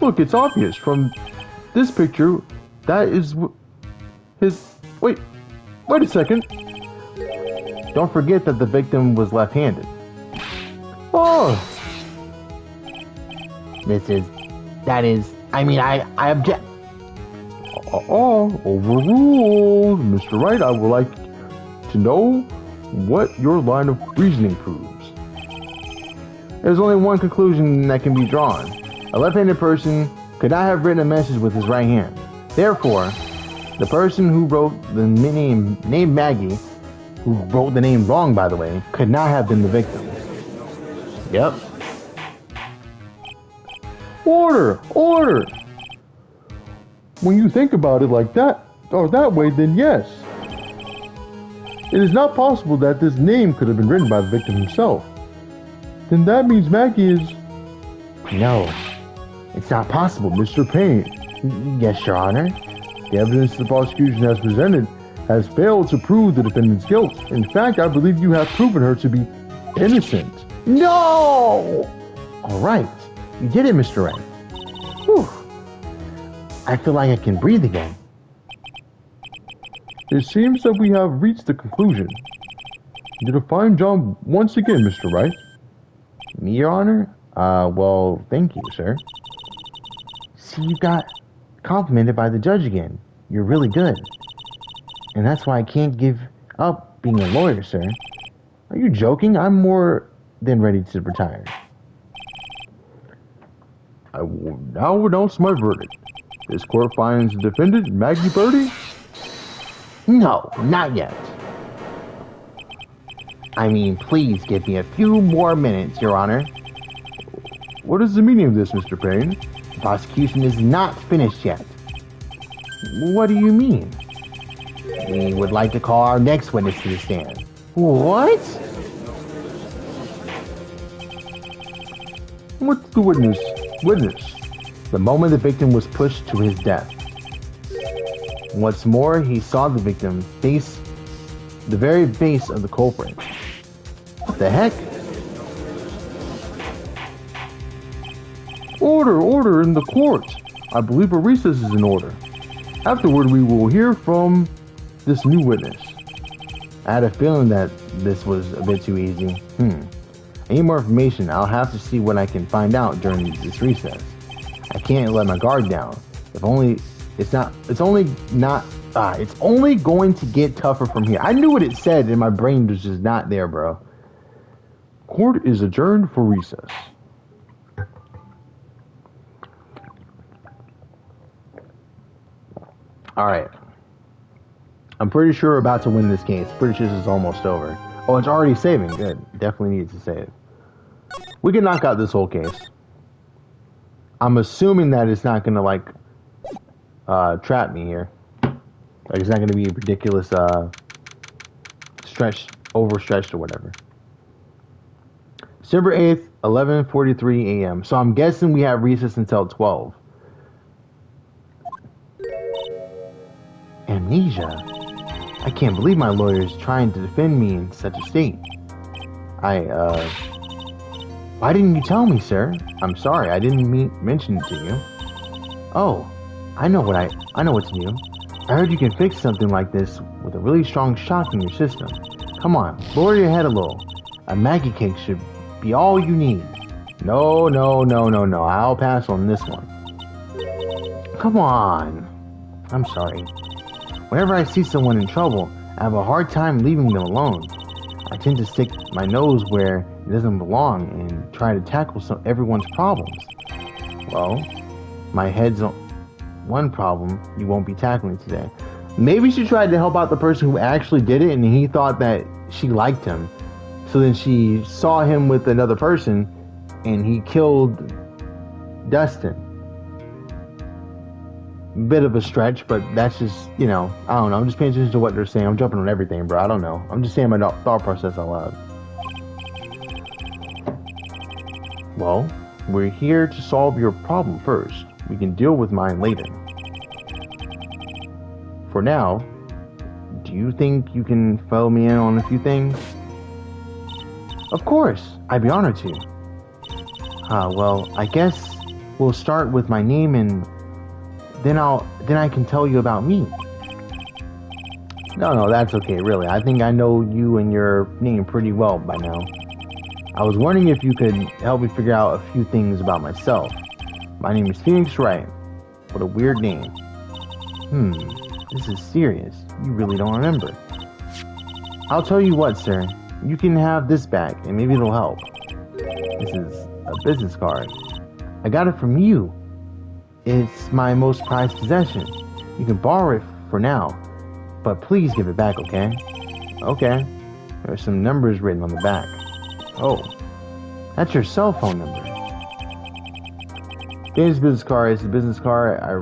Look, it's obvious from this picture that is his. Wait a second. Don't forget that the victim was left-handed. Oh, I object. Overruled. Mr. Wright, I would like to know what your line of reasoning proves. There's only one conclusion that can be drawn. A left-handed person could not have written a message with his right hand. Therefore, the person who wrote the name Maggie, who wrote the name wrong, by the way, could not have been the victim. Yep. Order! When you think about it like that, or that way, then yes. It is not possible that this name could have been written by the victim himself. Then that means Maggie is... No, it's not possible. Mr. Payne. Yes, Your Honor. The evidence the prosecution has presented has failed to prove the defendant's guilt. In fact, I believe you have proven her to be innocent. No! All right. You did it, Mr. Wright. Whew. I feel like I can breathe again. It seems that we have reached the conclusion. You did a fine job once again, Mr. Wright. Me, Your Honor? Well, thank you, sir. See, you got complimented by the judge again. You're really good. And that's why I can't give up being a lawyer, sir. Are you joking? I'm more than ready to retire. I will now announce my verdict. This court finds the defendant, Maggie Birdie. No, not yet. I mean, please give me a few more minutes, Your Honor. What is the meaning of this, Mr. Payne? The prosecution is not finished yet. What do you mean? We would like to call our next witness to the stand. What? What's the witness? The moment the victim was pushed to his death. What's more, he saw the victim face the very face of the culprit. What the heck? Order in the court. I believe a recess is in order. Afterward, we will hear from this new witness. I had a feeling that this was a bit too easy. I need more information. I'll have to see what I can find out during this recess. I can't let my guard down. It's only going to get tougher from here. I knew what it said and my brain was just not there, bro. Court is adjourned for recess. Alright. I'm pretty sure we're about to win this case. Pretty sure this is almost over. Oh, it's already saving. Good. Definitely needs to save. We can knock out this whole case. I'm assuming that it's not gonna, like, trap me here. Like, it's not gonna be a ridiculous, overstretched or whatever. December 8th, 11:43 a.m. So I'm guessing we have recess until 12. Amnesia? I can't believe my lawyer is trying to defend me in such a state. Why didn't you tell me, sir? I'm sorry, I didn't mention it to you. Oh, I know what to do. I heard you can fix something like this with a really strong shock in your system. Come on, lower your head a little. A Maggie cake should be all you need. No. I'll pass on this one. Come on. I'm sorry. Whenever I see someone in trouble, I have a hard time leaving them alone. I tend to stick my nose where it doesn't belong and try to tackle everyone's problems. Well, my head's on one problem you won't be tackling today. Maybe she tried to help out the person who actually did it and he thought that she liked him. So then she saw him with another person and he killed Dustin. Bit of a stretch, but that's just, I don't know. I'm just paying attention to what they're saying. I'm jumping on everything, bro. I don't know. I'm just saying my thought process out loud. Well, we're here to solve your problem first. We can deal with mine later. For now, do you think you can fill me in on a few things? Of course, I'd be honored to. Well, I guess We'll start with my name and then I can tell you about me. No, that's okay, really. I think I know you and your name pretty well by now. I was wondering if you could help me figure out a few things about myself. My name is Phoenix Wright. What a weird name. This is serious. You really don't remember. I'll tell you what, sir. You can have this back, and maybe it'll help. This is a business card. I got it from you. It's my most prized possession. You can borrow it for now, but please give it back, okay? Okay. There are some numbers written on the back. Oh, that's your cell phone number. This business card is the business card. I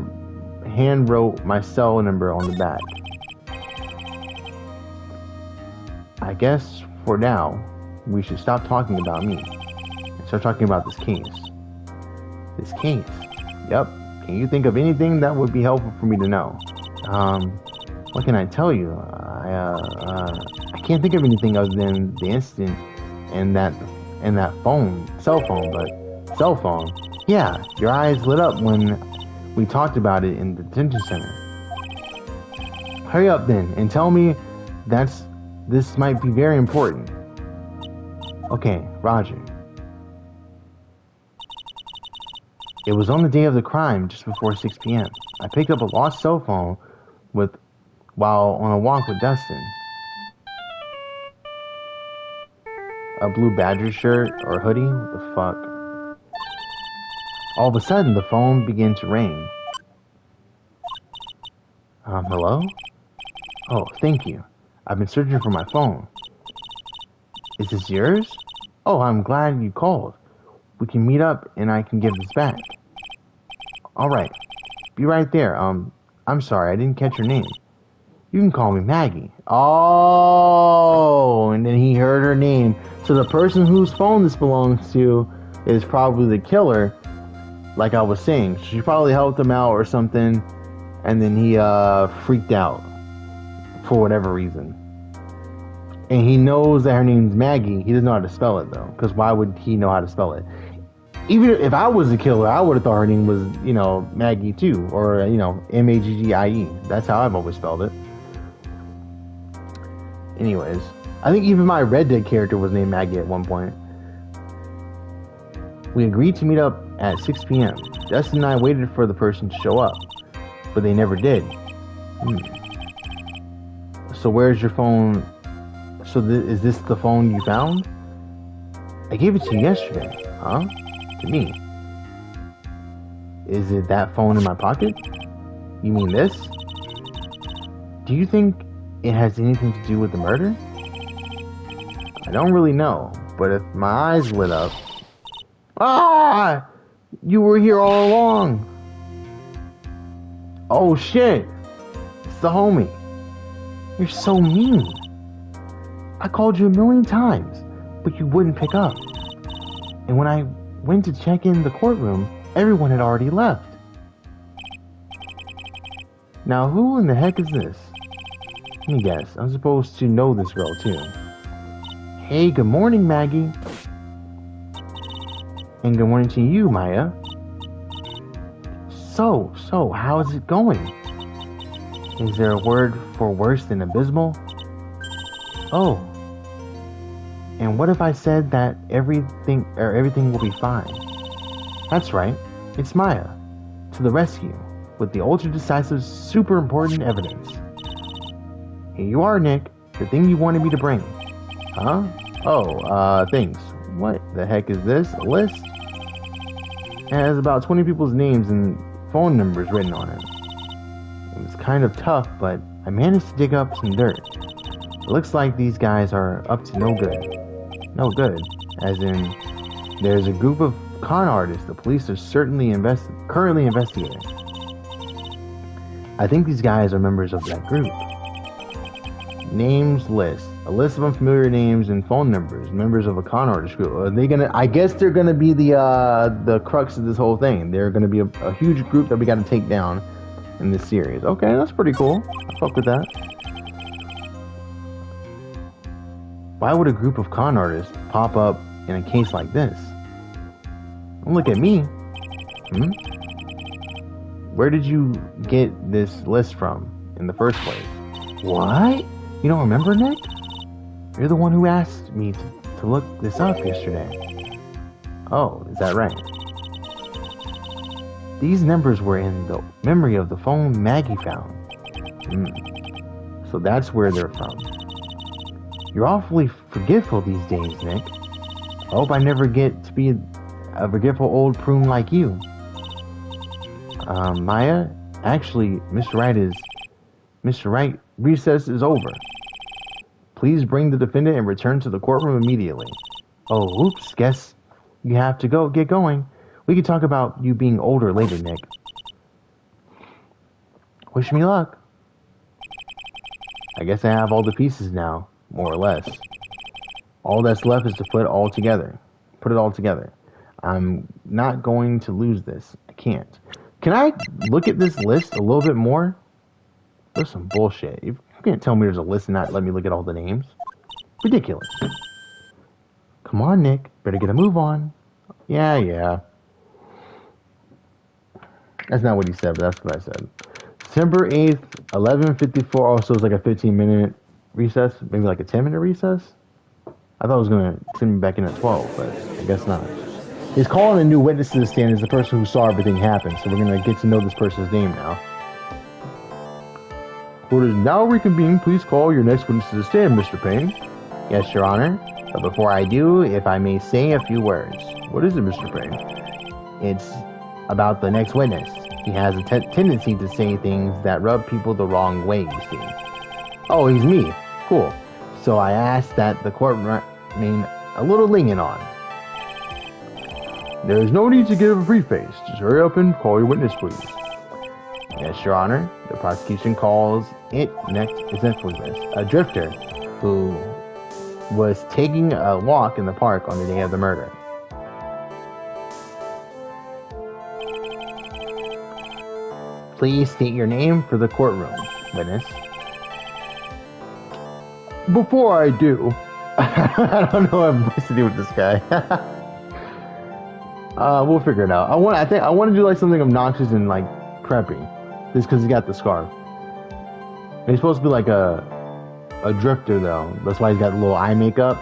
hand wrote my cell number on the back. I guess for now, we should stop talking about me and start talking about this case. This case? Yep. Can you think of anything that would be helpful for me to know? What can I tell you? I can't think of anything other than the incident and that cell phone. Yeah, your eyes lit up when we talked about it in the detention center. Hurry up then and tell me this might be very important. Okay, Roger. It was on the day of the crime, just before 6 p.m. I picked up a lost cell phone while on a walk with Dustin. A blue Badger shirt or hoodie? What the fuck? All of a sudden, the phone began to ring. Hello? Oh, thank you. I've been searching for my phone. Is this yours? Oh, I'm glad you called. We can meet up and I can give this back. Alright. Be right there. I'm sorry, I didn't catch your name. You can call me Maggie. Oh, and then he heard her name. So the person whose phone this belongs to is probably the killer, like I was saying. She probably helped him out or something, and then he freaked out for whatever reason. And he knows that her name's Maggie. He doesn't know how to spell it, though, because why would he know how to spell it? Even if I was the killer, I would have thought her name was, Maggie too, or, Maggie. That's how I've always spelled it. Anyways, I think even my Red Dead character was named Maggie at one point. We agreed to meet up at 6 p.m. Justin and I waited for the person to show up, but they never did. So where's your phone? So is this the phone you found? I gave it to you yesterday. Huh? To me. Is it that phone in my pocket? You mean this? Do you think it has anything to do with the murder? I don't really know, but if my eyes lit up... Ah! You were here all along! Oh shit! It's the homie. You're so mean. I called you 1,000,000 times, but you wouldn't pick up. And when I went to check in the courtroom, everyone had already left. Now who in the heck is this? Let me guess, I'm supposed to know this girl too. Hey, good morning, Maggie. And good morning to you, Maya. So, how is it going? Is there a word for worse than abysmal? Oh. And what if I said that everything will be fine? That's right. It's Maya. To the rescue. With the ultra-decisive, super important evidence. Here you are, Nick. The thing you wanted me to bring. Huh? Oh, thanks. What the heck is this? A list? It has about 20 people's names and phone numbers written on it. It was kind of tough, but I managed to dig up some dirt. It looks like these guys are up to no good. No good, as in, there's a group of con artists the police are certainly currently investigating. I think these guys are members of that group. Names list. A list of unfamiliar names and phone numbers. Members of a con artist group. Are they gonna? I guess they're gonna be the crux of this whole thing. They're gonna be a huge group that we got to take down in this series. Okay, that's pretty cool. I fuck with that. Why would a group of con artists pop up in a case like this? Don't look at me. Hmm? Where did you get this list from in the first place? What? You don't remember, Nick? You're the one who asked me to look this up yesterday. Oh, is that right? These numbers were in the memory of the phone Maggie found. So that's where they're from. You're awfully forgetful these days, Nick. I hope I never get to be a forgetful old prune like you. Maya, actually, Mr. Wright, recess is over. Please bring the defendant and return to the courtroom immediately. Oh, oops, guess you have to get going. We can talk about you being older later, Nick. Wish me luck. I guess I have all the pieces now, more or less. All that's left is to put it all together. I'm not going to lose this. I can't. Can I look at this list a little bit more? There's some bullshit. You can't tell me there's a list and not let me look at all the names. Ridiculous. Come on, Nick. Better get a move on. Yeah. That's not what he said, but that's what I said. September 8th, 11:54. Also, it's like a 15-minute recess. Maybe like a 10-minute recess. I thought it was going to send me back in at 12, but I guess not. He's calling a new witness to the stand as the person who saw everything happen, so we're going to get to know this person's name now. Court is now reconvened. Please call your next witness to the stand, Mr. Payne. Yes, Your Honor. But before I do, if I may say a few words. What is it, Mr. Payne? It's about the next witness. He has a tendency to say things that rub people the wrong way, you see. Oh, he's me. Cool. So I asked that the court remain a little lenient on. There's no need to give a preface. Just hurry up and call your witness, please. Yes, Your Honor. The prosecution calls it next witness, a drifter who was taking a walk in the park on the day of the murder. Please state your name for the courtroom, witness. Before I do, I don't know what I'm supposed to do with this guy. We'll figure it out. I want to do like something obnoxious and like preppy, just because he got the scarf. And he's supposed to be like a drifter though. That's why he's got a little eye makeup.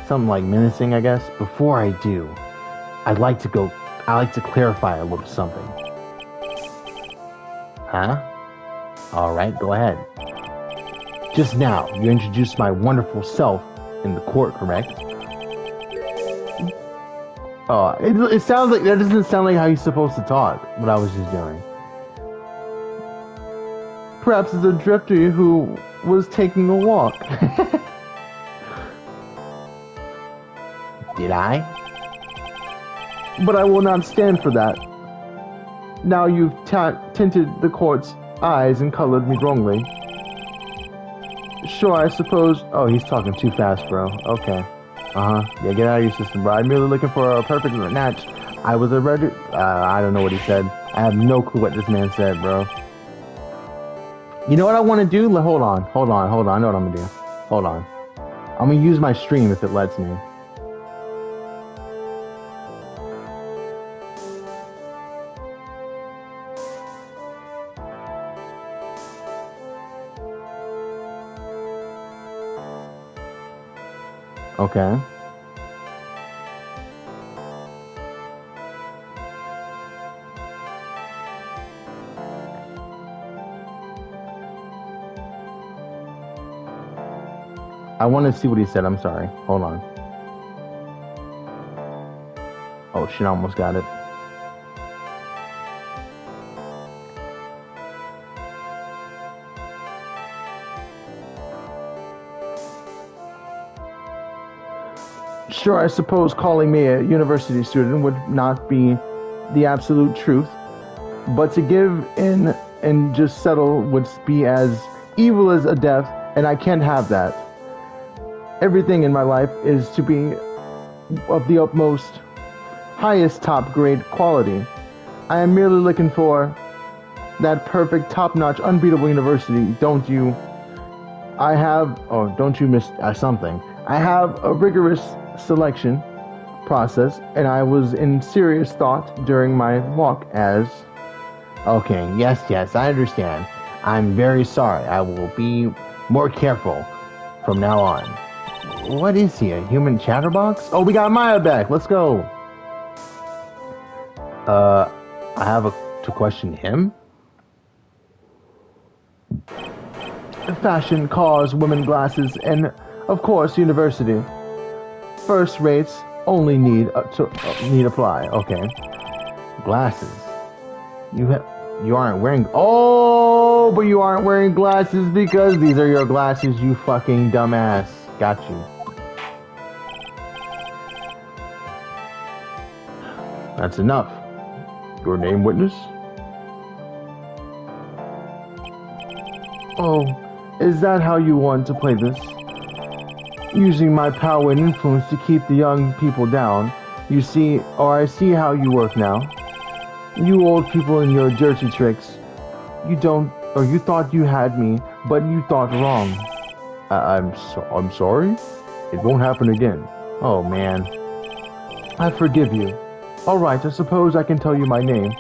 Something like menacing, I guess. Before I do, I'd like to clarify a little something. Huh? Alright, go ahead. Just now, you introduced my wonderful self in the court, correct? Oh, it sounds like, that doesn't sound like how he's supposed to talk, what I was just doing. Perhaps it's a drifter who was taking a walk. Did I? But I will not stand for that. Now you've tinted the court's eyes and colored me wrongly. Sure, I suppose... Oh, he's talking too fast, bro. Okay. Yeah, get out of your system, bro. I'm merely looking for a perfect match. I was a I don't know what he said. I have no clue what this man said, bro. You know what I want to do? Hold on. I know what I'm going to do. Hold on. I'm going to use my stream if it lets me. Okay. I want to see what he said. I'm sorry. Hold on. Oh shit, I almost got it. Sure, I suppose calling me a university student would not be the absolute truth, but to give in and just settle would be as evil as a death, and I can't have that. Everything in my life is to be of the utmost, highest top-grade quality. I am merely looking for that perfect, top-notch, unbeatable university. Don't you miss something. I have a rigorous selection process, and I was in serious thought during my walk as... Okay, yes, I understand. I'm very sorry. I will be more careful from now on. What is he, a human chatterbox? Oh, we got Maya back. Let's go. I have to question him? Fashion, cars, women glasses, and, of course, university. First rates only need apply. Okay. Glasses. You aren't wearing... Oh, but you aren't wearing glasses because these are your glasses, you fucking dumbass. Got you. That's enough. Your name, witness? Oh, is that how you want to play this? Using my power and influence to keep the young people down. You see, or I see how you work now. You old people and your dirty tricks. You thought you had me, but you thought wrong. I'm sorry? It won't happen again. Oh, man. I forgive you. Alright, I suppose I can tell you my name.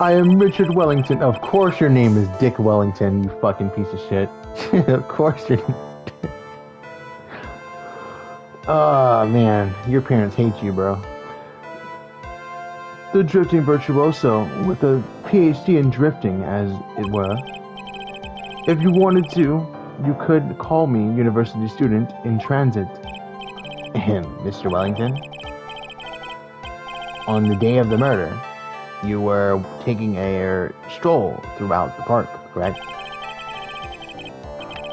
I am Richard Wellington. Of course your name is Dick Wellington, you fucking piece of shit. Of course you're... Oh, man. Your parents hate you, bro. The drifting virtuoso, with a PhD in drifting, as it were. If you wanted to, you could call me university student in transit. Mr. Wellington? On the day of the murder, you were taking a stroll throughout the park, correct?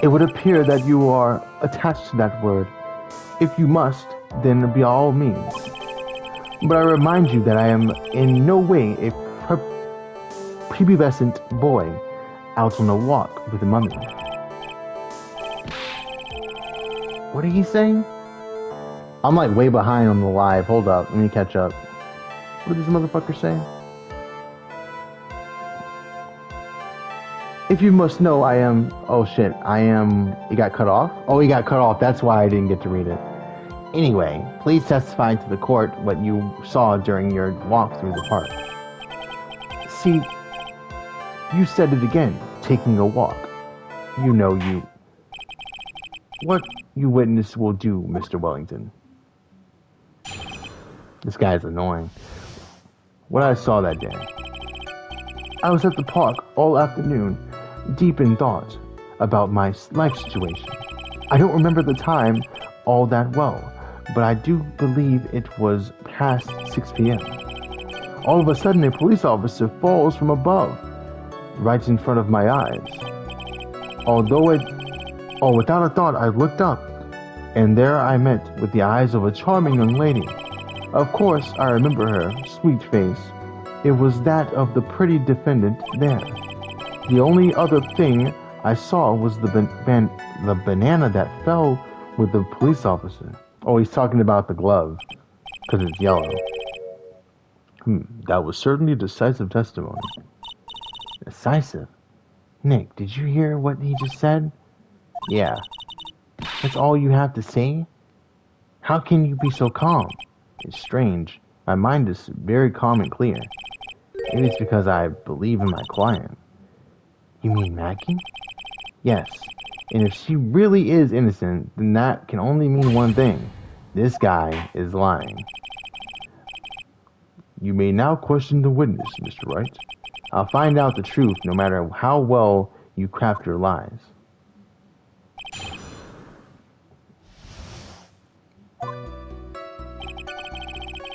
It would appear that you are attached to that word. If you must, then by all means. But I remind you that I am in no way a prepubescent boy out on a walk with a mummy. What are you saying? I'm like way behind on the live. Hold up, let me catch up. What did this motherfucker say? If you must know, I am... Oh shit, I am... He got cut off? Oh, he got cut off. That's why I didn't get to read it. Anyway, please testify to the court what you saw during your walk through the park. See, you said it again, taking a walk. You know you... What you witness will do, Mr. Wellington. This guy's annoying. What I saw that day. I was at the park all afternoon, deep in thought about my life situation. I don't remember the time all that well, but I do believe it was past 6 p.m. All of a sudden, a police officer falls from above, right in front of my eyes. Without a thought, I looked up, and there I met with the eyes of a charming young lady. Of course, I remember her sweet face. It was that of the pretty defendant there. The only other thing I saw was the banana that fell with the police officer. Oh, he's talking about the glove, because it's yellow. That was certainly decisive testimony. Decisive? Nick, did you hear what he just said? Yeah. That's all you have to say? How can you be so calm? It's strange. My mind is very calm and clear. Maybe it's because I believe in my client. You mean Maggie? Yes. And if she really is innocent, then that can only mean one thing. This guy is lying. You may now question the witness, Mr. Wright. I'll find out the truth no matter how well you craft your lies.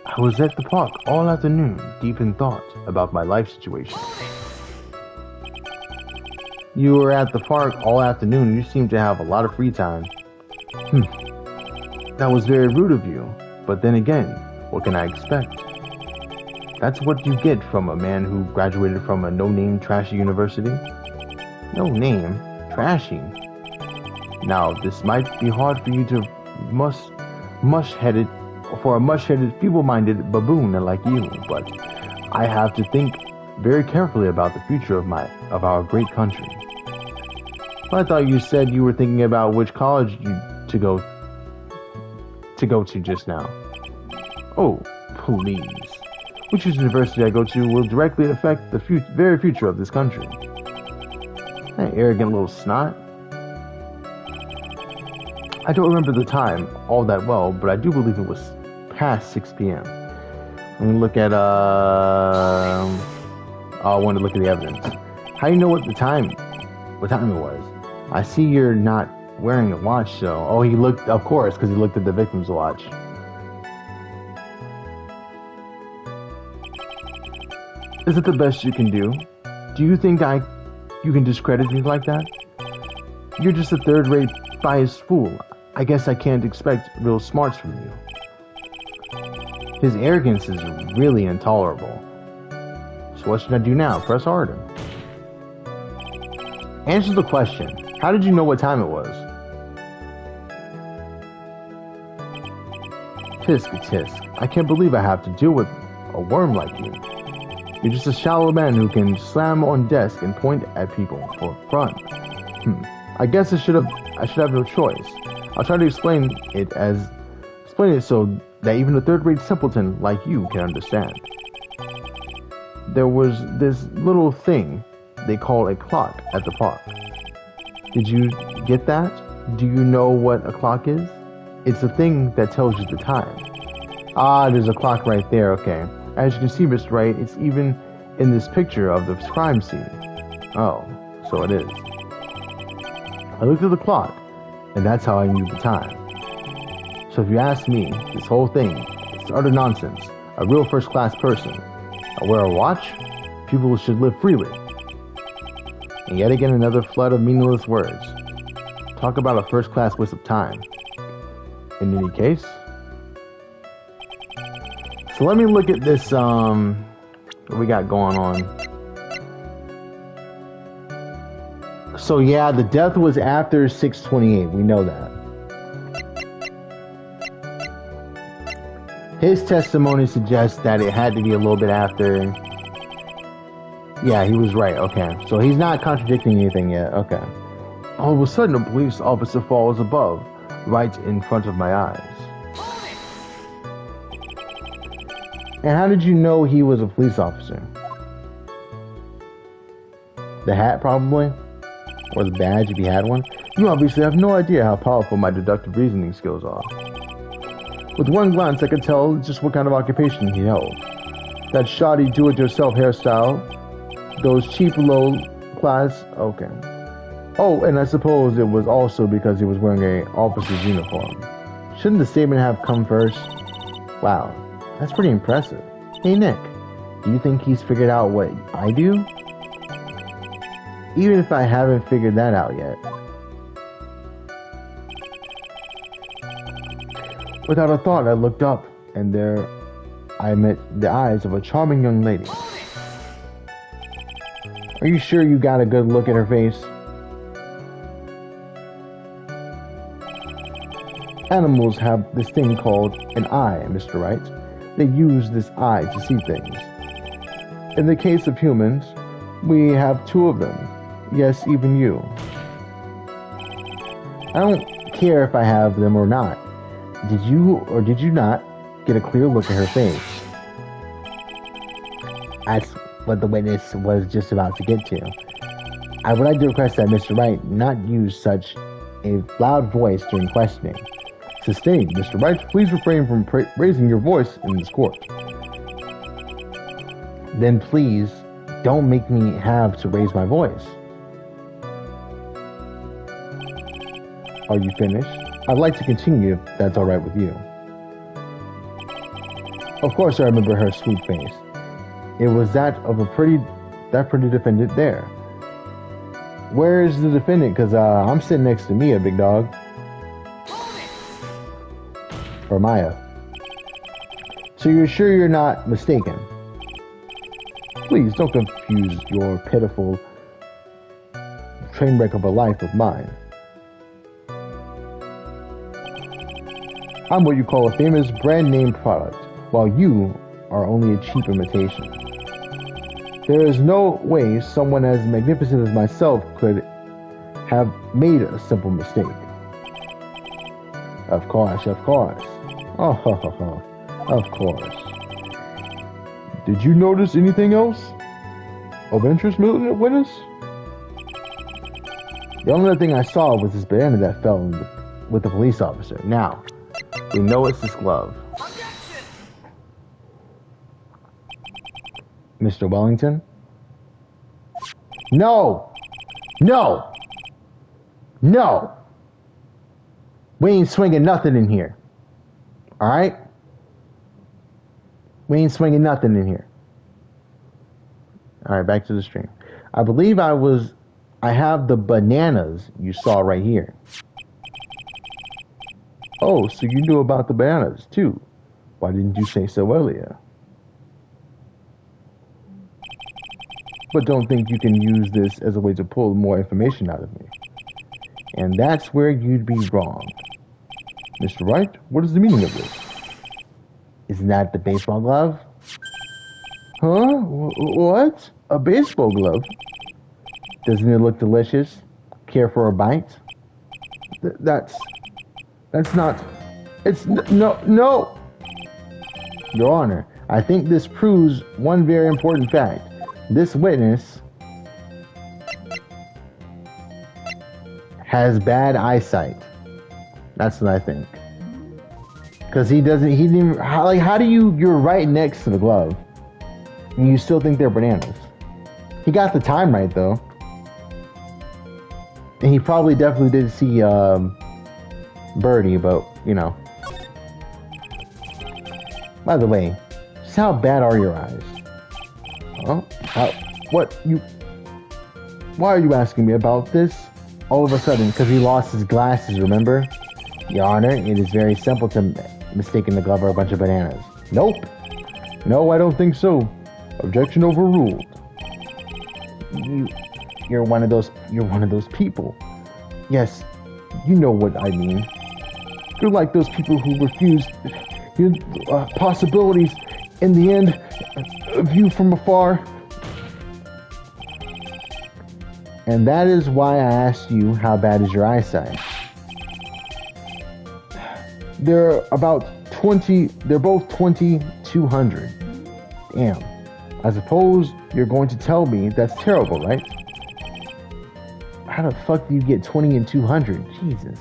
I was at the park all afternoon, deep in thought about my life situation. You were at the park all afternoon. You seem to have a lot of free time. That was very rude of you. But then again, what can I expect? That's what you get from a man who graduated from a no-name trashy university. No name? Trashy? Now, this might be hard for you to mush-headed, for a mush-headed, feeble-minded baboon like you, but I have to think very carefully about the future of our great country. I thought you said you were thinking about which college to go to just now. Oh, please. Which university I go to will directly affect the very future of this country. That arrogant little snot. I don't remember the time all that well, but I do believe it was past 6 p.m. Let me look at, I want to look at the evidence. How do you know what time it was? I see you're not wearing a watch, so... Oh, he looked, of course, because he looked at the victim's watch. Is it the best you can do? Do you think you can discredit me like that? You're just a third-rate biased fool. I guess I can't expect real smarts from you. His arrogance is really intolerable. So what should I do now? Press harder. Answer the question. How did you know what time it was? Tisk tisk. I can't believe I have to deal with a worm like you. You're just a shallow man who can slam on desk and point at people for fun. I guess I should have no choice. I'll try to explain it so that even a third-rate simpleton like you can understand. There was this little thing they call a clock at the park. Did you get that? Do you know what a clock is? It's a thing that tells you the time. Ah, there's a clock right there, okay. As you can see, Mr. Wright, it's even in this picture of the crime scene. Oh, so it is. I looked at the clock, and that's how I knew the time. So if you ask me, this whole thing is utter nonsense. A real first-class person. I wear a watch. People should live freely. And yet again, another flood of meaningless words. Talk about a first-class waste of time. In any case. So let me look at this, what we got going on. So yeah, the death was after 6:28. We know that. His testimony suggests that it had to be a little bit after. Yeah, he was right. Okay. So he's not contradicting anything yet. Okay. All of a sudden, a police officer falls above, right in front of my eyes. And how did you know he was a police officer? The hat, probably? Or the badge, if he had one? You obviously have no idea how powerful my deductive reasoning skills are. With one glance, I could tell just what kind of occupation he held. That shoddy do-it-yourself hairstyle, those cheap low-class... Okay. Oh, and I suppose it was also because he was wearing an officer's uniform. Shouldn't the statement have come first? Wow. That's pretty impressive. Hey, Nick, do you think he's figured out what I do? Even if I haven't figured that out yet. Without a thought, I looked up, and there I met the eyes of a charming young lady. Are you sure you got a good look at her face? Animals have this thing called an eye, Mr. Wright. They use this eye to see things. In the case of humans, we have two of them. Yes, even you. I don't care if I have them or not. Did you or did you not get a clear look at her face? That's what the witness was just about to get to. I would like to request that Mr. Wright not use such a loud voice during questioning. Sustained, Mr. Wright, please refrain from raising your voice in this court. Then please, don't make me have to raise my voice. Are you finished? I'd like to continue if that's alright with you. Of course I remember her sweet face. It was that of that pretty defendant there. Where is the defendant? Because I'm sitting next to Mia, big dog. Or Maya. So you're sure you're not mistaken? Please don't confuse your pitiful train wreck of a life with mine. I'm what you call a famous brand name product, while you are only a cheap imitation. There is no way someone as magnificent as myself could have made a simple mistake. Of course, of course. Oh, ho, ho, ho. Of course. Did you notice anything else of interest, witness? The only other thing I saw was this banana that fell with the police officer. Now, we know it's this glove. Mr. Wellington? No! No! No! We ain't swinging nothing in here. Alright? We ain't swinging nothing in here. Alright, back to the stream. I believe I have the bananas you saw right here. Oh, so you knew about the bananas too. Why didn't you say so earlier? But don't think you can use this as a way to pull more information out of me. And that's where you'd be wrong. Mr. Wright, what is the meaning of this? Isn't that the baseball glove? Huh? What? A baseball glove? Doesn't it look delicious? Care for a bite? That's not... No! Your Honor, I think this proves one very important fact. This witness has bad eyesight. That's what I think. Because he didn't, how do you're right next to the glove, and you still think they're bananas? He got the time right, though. And he probably definitely did see, Birdie, but, you know. By the way, just how bad are your eyes? Huh? Why are you asking me about this? All of a sudden, because he lost his glasses, remember? Your Honor, it is very simple to mistake the glove for a bunch of bananas. Nope. No, I don't think so. Objection overruled. You're one of those people. Yes, you know what I mean. You're like those people who refuse possibilities in the end, view from afar. And that is why I asked you, how bad is your eyesight? They're both 2200. Damn. I suppose you're going to tell me that's terrible, right? How the fuck do you get 20 and 200? Jesus.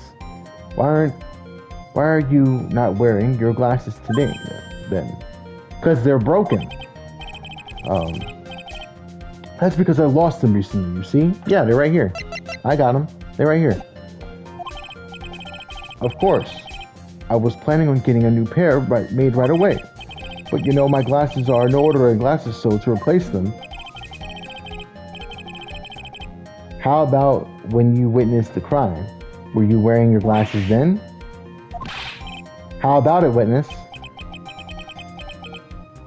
Why are you not wearing your glasses today then? Because they're broken. That's because I lost them recently, you see? Yeah, they're right here. I got them. They're right here. Of course. I was planning on getting a new pair made right away. But you know, my glasses are no ordinary glasses, so to replace them... How about when you witnessed the crime? Were you wearing your glasses then? How about it, witness?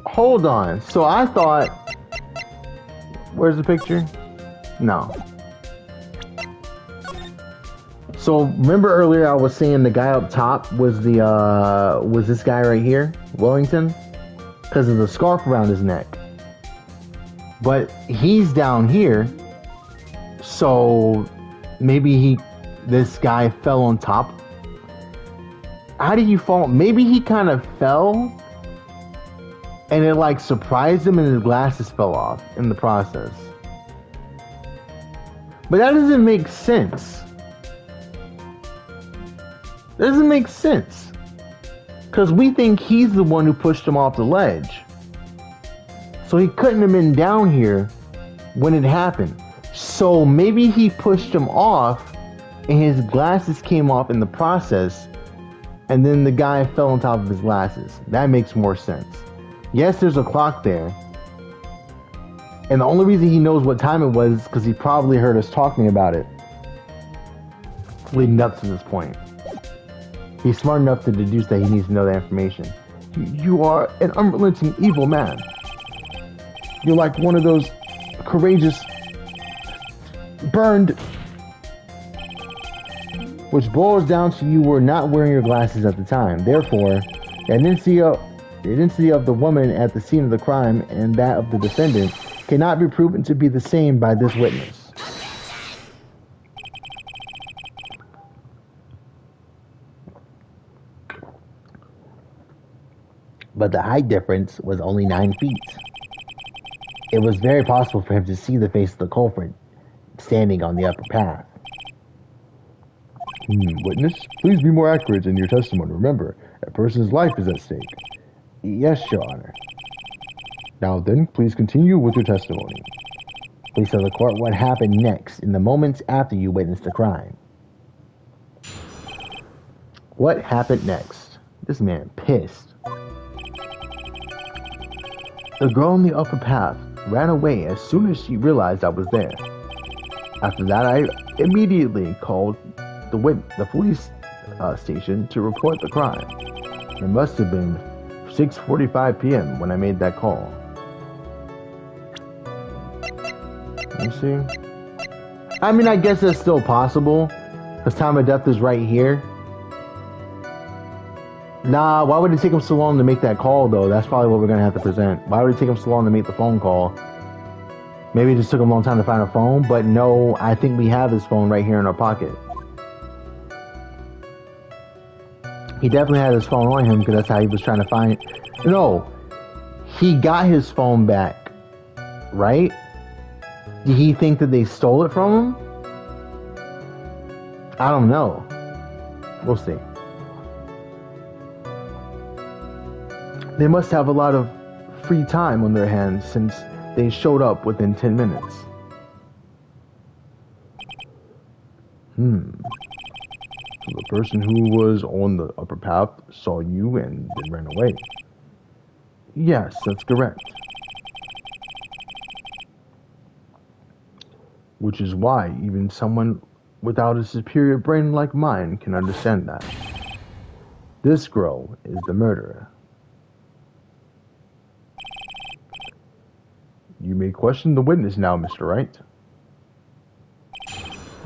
Hold on. So I thought... Where's the picture? No. So remember earlier I was saying the guy up top was this guy right here, Wellington, because of the scarf around his neck. But he's down here, so maybe this guy fell on top. How did you fall? Maybe he kind of fell, and it like surprised him, and his glasses fell off in the process. But that doesn't make sense. That doesn't make sense. Because we think he's the one who pushed him off the ledge. So he couldn't have been down here when it happened. So maybe he pushed him off and his glasses came off in the process, and then the guy fell on top of his glasses. That makes more sense. Yes, there's a clock there. And the only reason he knows what time it was is because he probably heard us talking about it leading up to this point. He's smart enough to deduce that he needs to know that information. You are an unrelenting evil man. You're like one of those courageous, burned... Which boils down to you were not wearing your glasses at the time. Therefore, the identity of the woman at the scene of the crime and that of the defendant cannot be proven to be the same by this witness. but the height difference was only 9 feet. It was very possible for him to see the face of the culprit standing on the upper path. Witness, please be more accurate in your testimony. Remember, a person's life is at stake. Yes, Your Honor. Now then, please continue with your testimony. Please tell the court what happened next in the moments after you witnessed the crime. What happened next? This man pissed. The girl on the upper path ran away as soon as she realized I was there. After that, I immediately called the police station to report the crime. It must have been 6:45 p.m. when I made that call. Let me see. I mean, I guess that's still possible, because time of death is right here. Nah, why would it take him so long to make that call, though? That's probably what we're going to have to present. Why would it take him so long to make the phone call? Maybe it just took him a long time to find a phone, but no, I think we have his phone right here in our pocket. He definitely had his phone on him, because that's how he was trying to find... No, he got his phone back, right? Did he think that they stole it from him? I don't know. We'll see. They must have a lot of free time on their hands since they showed up within 10 minutes. So the person who was on the upper path saw you and then ran away. Yes, that's correct. Which is why even someone without a superior brain like mine can understand that. This girl is the murderer. You may question the witness now, Mr. Wright.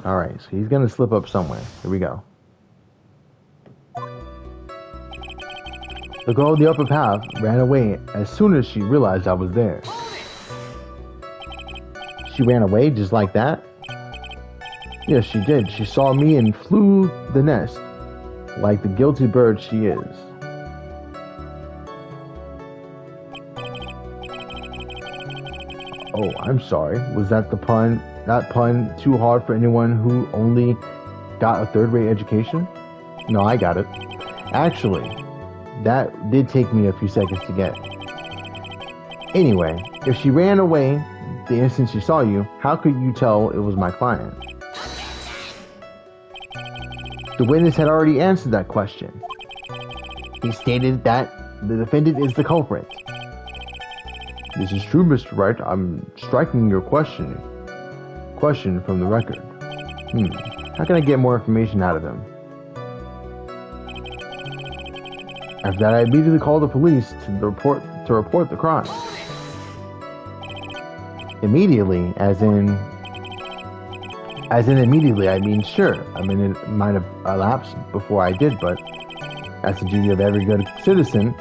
Alright, so he's gonna slip up somewhere. Here we go. The girl on the upper path ran away as soon as she realized I was there. She ran away just like that? Yes, she did. She saw me and flew the nest, like the guilty bird she is. Oh, I'm sorry. Was that pun too hard for anyone who only got a third-rate education? No, I got it. Actually, that did take me a few seconds to get. Anyway, if she ran away the instant she saw you, how could you tell it was my client? The witness had already answered that question. He stated that the defendant is the culprit. This is true, Mr. Wright. I'm striking your question from the record. How can I get more information out of him? After that, I immediately called the police to report the crime. Immediately, as in immediately, I mean sure. I mean, it might have elapsed before I did, but that's the duty of every good citizen.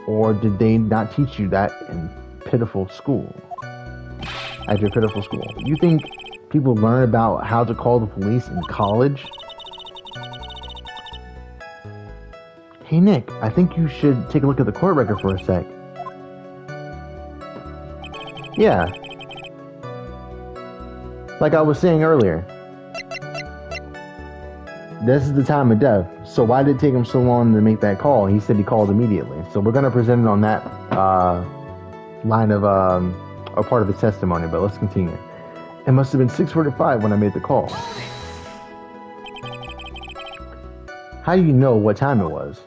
Or did they not teach you that in pitiful school? At your pitiful school? You think people learn about how to call the police in college? Hey Nick, I think you should take a look at the court record for a sec. Yeah. Like I was saying earlier, this is the time of death. So why did it take him so long to make that call? He said he called immediately. So we're going to present it on that line of or part of his testimony. But let's continue. It must have been 6:45 when I made the call. How do you know what time it was?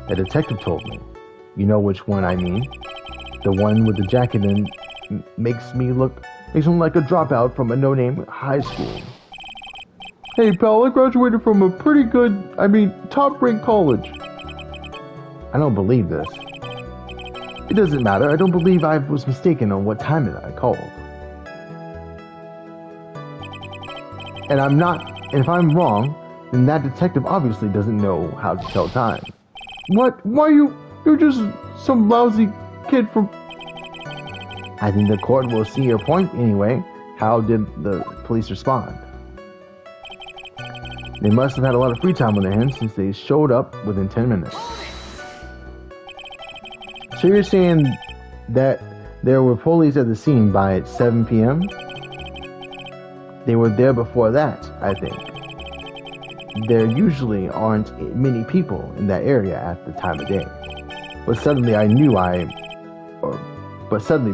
A detective told me. You know which one I mean? The one with the jacket and makes him look like a dropout from a no-name high school. Hey pal, I graduated from a pretty good, top-ranked college. I don't believe this. It doesn't matter. I don't believe I was mistaken on what time I called. And I'm not, and if I'm wrong, then that detective obviously doesn't know how to tell time. What? Why you're just some lousy kid from... I think the court will see your point anyway. How did the police respond? They must have had a lot of free time on their hands since they showed up within 10 minutes. So you're saying that there were police at the scene by 7 p.m.? They were there before that, I think. There usually aren't many people in that area at the time of day. But suddenly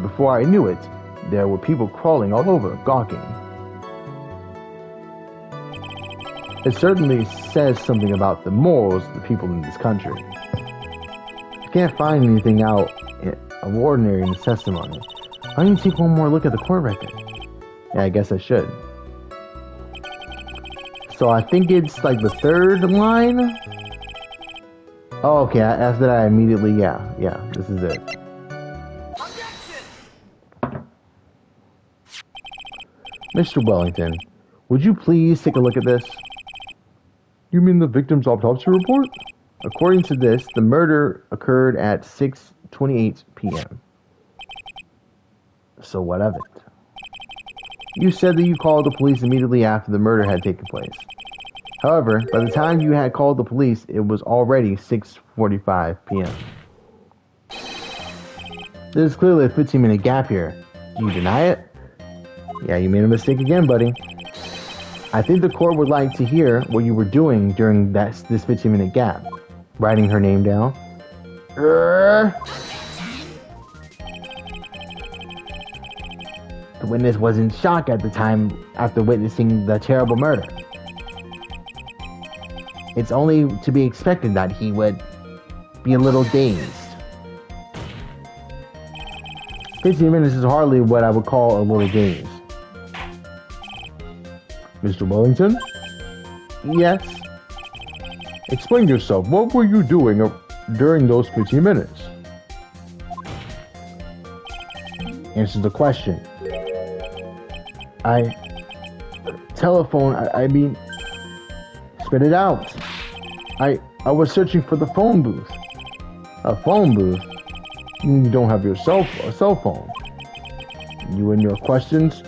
before I knew it, there were people crawling all over, gawking. It certainly says something about the morals of the people in this country. I can't find anything out of ordinary in this testimony. Why don't you take one more look at the court record? Yeah, I guess I should. So I think it's like the third line. Oh, okay. After that, I immediately, yeah, this is it. Mr. Wellington, would you please take a look at this? You mean the victim's autopsy report? According to this, the murder occurred at 6:28 p.m. So what of it? You said that you called the police immediately after the murder had taken place. However, by the time you had called the police, it was already 6:45 p.m. There's clearly a 15-minute gap here. Do you deny it? Yeah, you made a mistake again, buddy. I think the court would like to hear what you were doing during this 15-minute gap. Writing her name down. The witness was in shock at the time after witnessing the terrible murder. It's only to be expected that he would be a little dazed. 15 minutes is hardly what I would call a little dazed. Mr. Wellington? Yes? Explain yourself. What were you doing during those 15 minutes? Answer the question. I mean, spit it out. I was searching for the phone booth. A phone booth? You don't have a cell phone. You and your questions,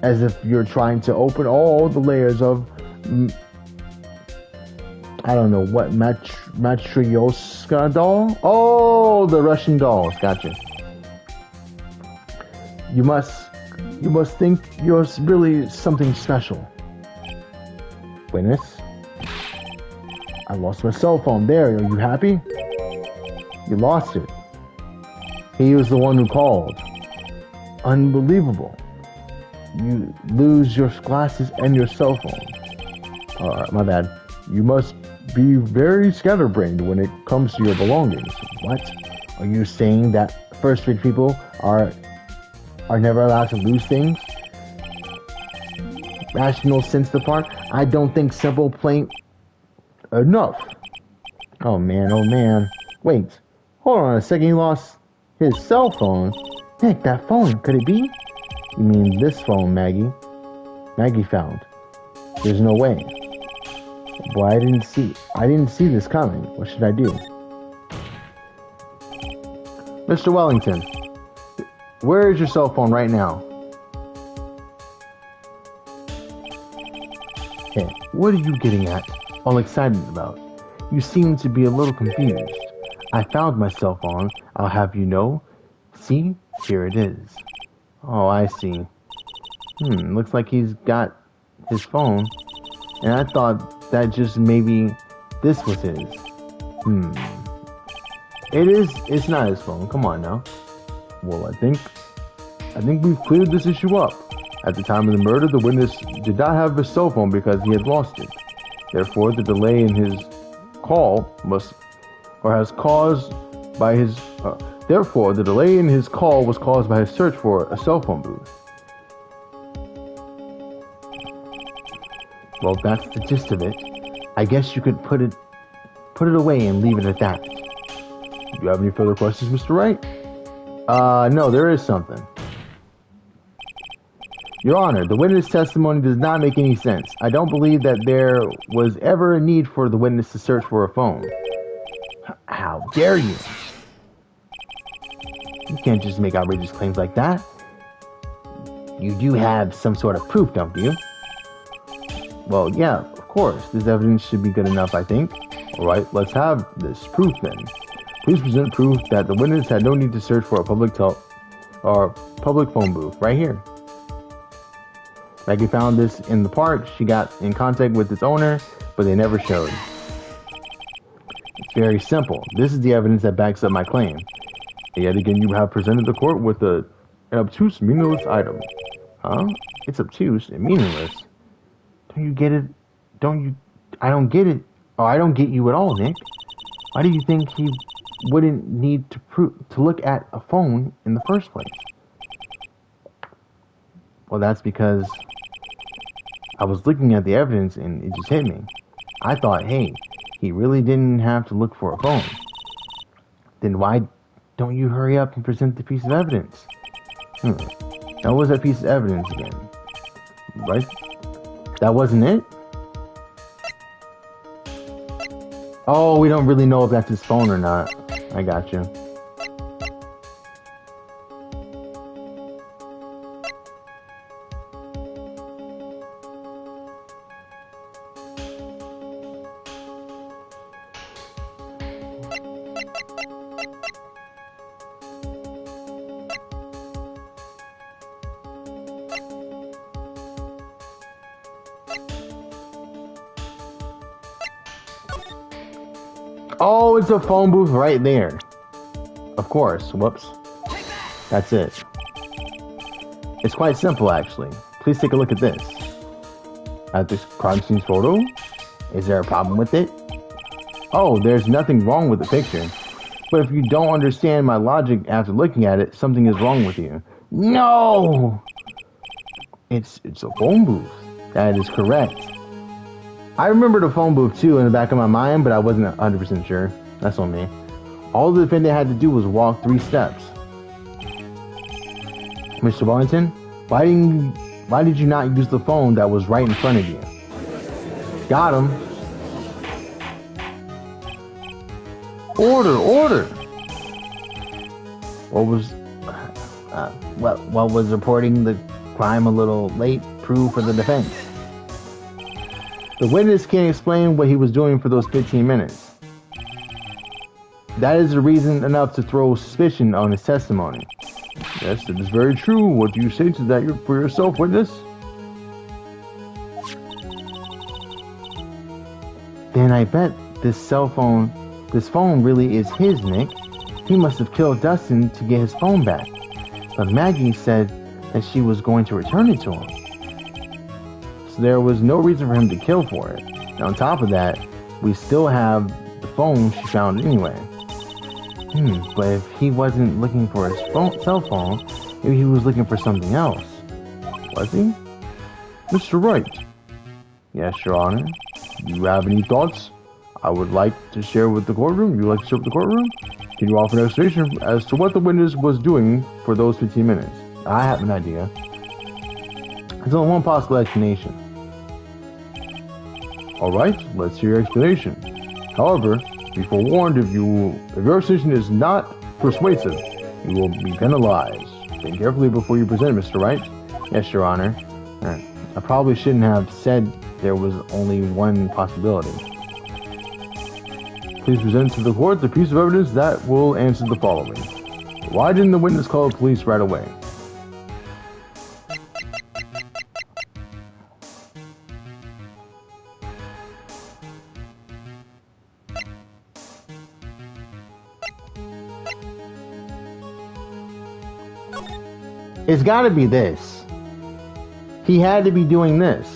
as if you're trying to open all the layers of, I don't know, what, Matryoshka doll? Oh, the Russian dolls, gotcha. You must think you're really something special. Witness? I lost my cell phone. There, are you happy? You lost it. He was the one who called. Unbelievable. You lose your glasses and your cell phone. Alright, my bad. You must be very scatterbrained when it comes to your belongings. What? Are you saying that first-rate people are never allowed to lose things? Rational sense depart? I don't think simple plain... Enough. Oh man. Wait. Hold on a second. He lost his cell phone. Heck, that phone. Could it be? You mean this phone, Maggie? Maggie found. There's no way. Boy, I didn't see this coming. What should I do? Mr. Wellington, where is your cell phone right now? Hey, what are you getting at? All excited about? You seem to be a little confused. I found my cell phone, I'll have you know. See? Here it is. Oh, I see. Looks like he's got his phone. And I thought that just maybe this was his. It's not his phone. Come on now. Well, I think we've cleared this issue up. At the time of the murder, the witness did not have his cell phone because he had lost it. Therefore, the delay in his call was caused by his search for a cell phone booth. Well, that's the gist of it. I guess you could put it away and leave it at that. Do you have any further questions, Mr. Wright? No, there is something. Your Honor, the witness testimony does not make any sense. I don't believe that there was ever a need for the witness to search for a phone. How dare you? You can't just make outrageous claims like that. You do have some sort of proof, don't you? Well, yeah, of course. This evidence should be good enough, I think. Alright, let's have this proof then. Please present proof that the witness had no need to search for a public phone booth. Right here. Maggie found this in the park. She got in contact with its owner, but they never showed. It's very simple. This is the evidence that backs up my claim. And yet again, you have presented the court with an obtuse, meaningless item. Huh? It's obtuse and meaningless. Don't you get it? I don't get it. Oh, I don't get you at all, Nick. Why do you think he wouldn't need to look at a phone in the first place? Well, that's because I was looking at the evidence and it just hit me. I thought, hey, he really didn't have to look for a phone. Then why don't you hurry up and present the piece of evidence? Now, what was that piece of evidence again? Right? That wasn't it? Oh, we don't really know if that's his phone or not. I got you. Oh, it's a phone booth right there. Of course. Whoops. That's it. It's quite simple, actually. Please take a look at this. At this crime scene photo? Is there a problem with it? Oh, there's nothing wrong with the picture. But if you don't understand my logic after looking at it, something is wrong with you. No! It's a phone booth. That is correct. I remember the phone booth too in the back of my mind, but I wasn't 100% sure. That's on me. All the defendant had to do was walk 3 steps. Mr. Wellington, why did you not use the phone that was right in front of you? Got him. Order. What was reporting the crime a little late? Proof for the defense. The witness can't explain what he was doing for those 15 minutes. That is a reason enough to throw suspicion on his testimony. Yes, it is very true. What do you say to that for yourself, witness? Then I bet this phone really is his, Nick. He must have killed Dustin to get his phone back. But Maggie said that she was going to return it to him. So there was no reason for him to kill for it. And on top of that, we still have the phone she found anyway. But if he wasn't looking for his cell phone, maybe he was looking for something else. Was he? Mr. Wright. Yes, Your Honor. Do you have any thoughts I would like to share with the courtroom? You would like to share with the courtroom? Can you offer an explanation as to what the witness was doing for those 15 minutes? I have an idea. There's only one possible explanation. Alright, let's hear your explanation. However, be forewarned, if your explanation is not persuasive, you will be penalized. Think carefully before you present it, Mr. Wright. Yes, Your Honor. I probably shouldn't have said there was only one possibility. Please present to the court the piece of evidence that will answer the following. Why didn't the witness call the police right away? It's gotta be this. He had to be doing this.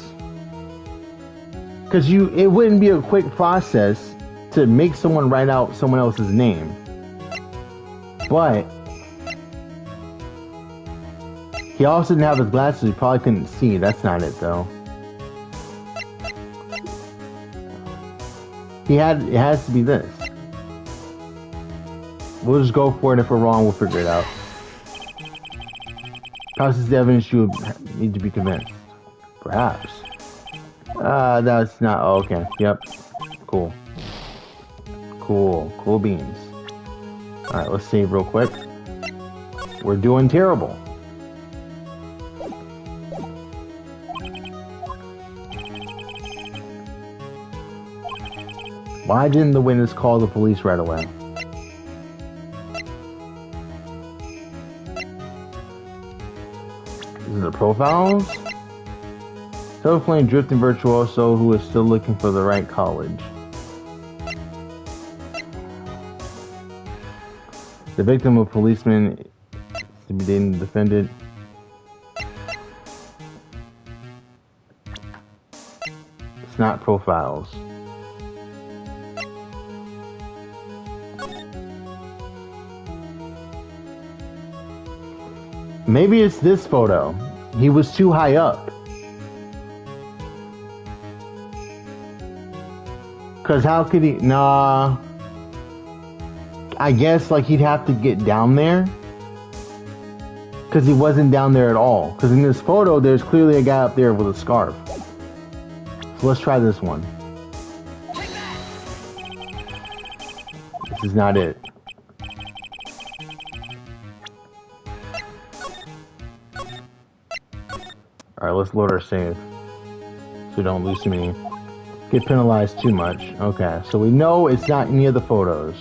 Because it wouldn't be a quick process to make someone write out someone else's name. But he also didn't have his glasses, he probably couldn't see. That's not it though. It has to be this. We'll just go for it. If we're wrong, we'll figure it out. Process the evidence, you would need to be convinced. Perhaps. That's not. Oh, okay. Yep. Cool. Cool beans. Alright, let's save real quick. We're doing terrible. Why didn't the witness call the police right away? profiles? Self-claimed drifting virtuoso who is still looking for the right college. The victim of policeman is to be dating the defendant. It's not profiles. Maybe it's this photo. He was too high up. Cause how could he? Nah. I guess like he'd have to get down there. Cause he wasn't down there at all. Cause in this photo, there's clearly a guy up there with a scarf. So let's try this one. This is not it. Alright, let's load our save. So we don't lose too many. Get penalized too much. Okay, so we know it's not any of the photos.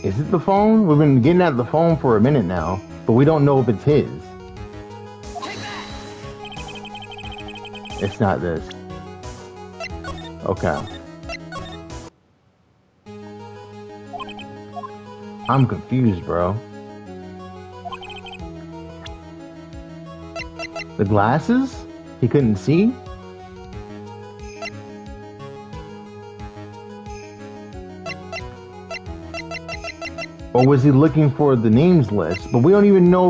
Is it the phone? We've been getting at the phone for a minute now, but we don't know if it's his. It's not this. Okay. I'm confused, bro. The glasses? He couldn't see? Or was he looking for the names list? But we don't even know,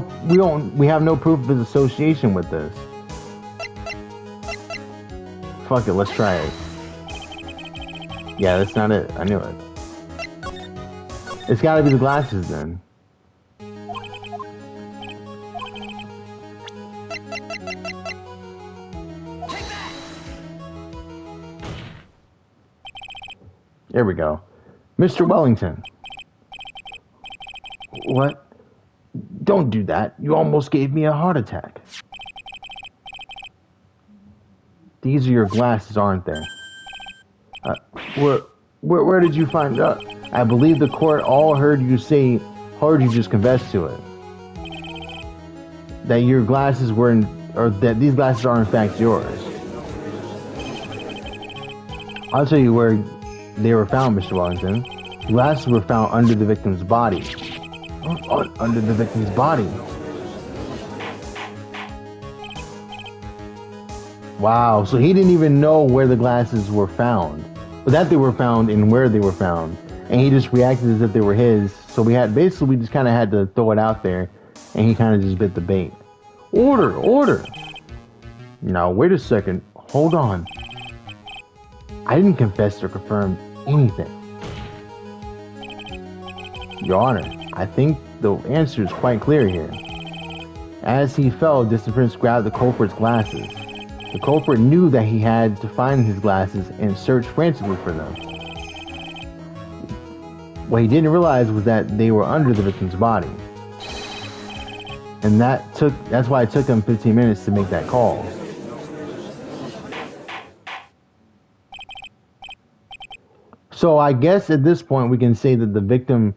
we have no proof of his association with this. Fuck it, let's try it. Yeah, that's not it. I knew it. It's gotta be the glasses then. There we go. Mr. Wellington. What? Don't do that. You almost gave me a heart attack. These are your glasses, aren't they? Where did you find out? I believe the court all heard you just confess to it. That your glasses were or that these glasses are in fact yours. I'll tell you where they were found, Mr. Wellington. The glasses were found under the victim's body. Under the victim's body. Wow, so he didn't even know where the glasses were found. But that they were found and where they were found. And he just reacted as if they were his. So we just kind of had to throw it out there. And he kind of just bit the bait. Order! Now, wait a second. Hold on. I didn't confess or confirm anything. Your Honor, I think the answer is quite clear here. As he fell, Distant Prince grabbed the culprit's glasses. The culprit knew that he had to find his glasses and search frantically for them. What he didn't realize was that they were under the victim's body. And that's why it took him 15 minutes to make that call. So I guess at this point we can say that the victim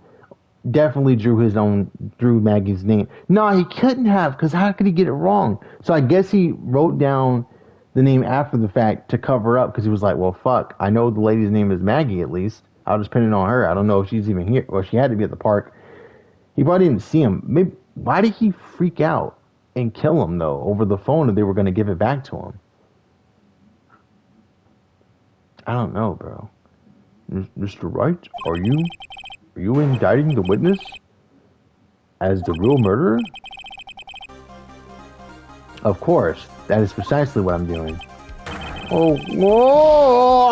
definitely drew Maggie's name. No, he couldn't have, because how could he get it wrong? So I guess he wrote down the name after the fact to cover up, because he was like, well, fuck, I know the lady's name is Maggie at least. I'll just pin it on her. I don't know if she's even here. Well, she had to be at the park. He probably didn't see him. Maybe, why did he freak out and kill him, though, over the phone if they were going to give it back to him? I don't know, bro. Mr. Wright, are you indicting the witness as the real murderer? Of course, that is precisely what I'm doing. Oh, whoa!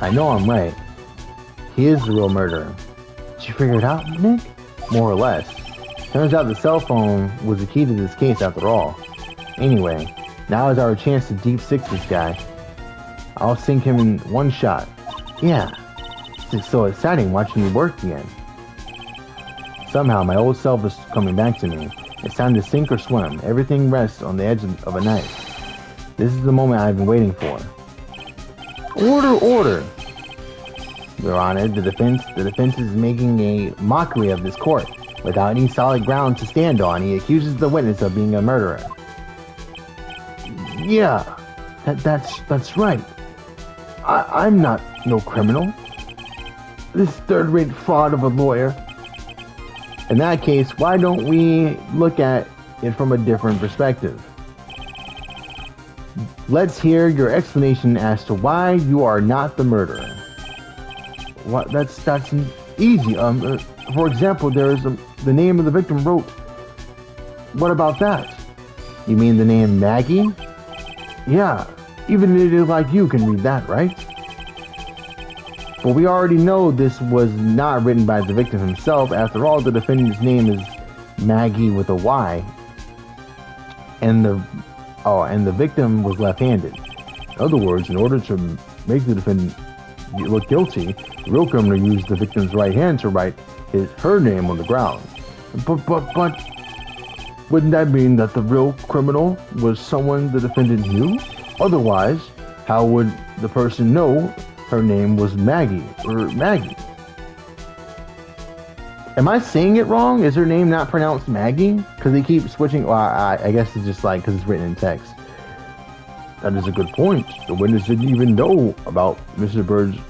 I know I'm right. He is the real murderer. Did you figure it out, Nick? More or less. Turns out the cell phone was the key to this case after all. Anyway, now is our chance to deep six this guy. I'll sink him in one shot. Yeah, it's so exciting watching you work again. Somehow my old self is coming back to me. It's time to sink or swim. Everything rests on the edge of a knife. This is the moment I've been waiting for. Order, order! Your Honor, the defense is making a mockery of this court. Without any solid ground to stand on, he accuses the witness of being a murderer. Yeah, that's right. I'm not no criminal. This third-rate fraud of a lawyer. In that case, why don't we look at it from a different perspective? Let's hear your explanation as to why you are not the murderer. What? That's easy. For example, there's the name of the victim wrote. What about that? You mean the name Maggie? Yeah, even an idiot like you can read that, right? But we already know this was not written by the victim himself. After all, the defendant's name is Maggie with a Y, and the victim was left-handed. In other words, in order to make the defendant look guilty, the real criminal used the victim's right hand to write her name on the ground. But wouldn't that mean that the real criminal was someone the defendant knew? Otherwise, how would the person know her name was Maggie or Maggie? Am I saying it wrong? Is her name not pronounced Maggie? Because they keep switching. Well, I guess it's just like because it's written in text. That is a good point. The witness didn't even know about Mr. Birdie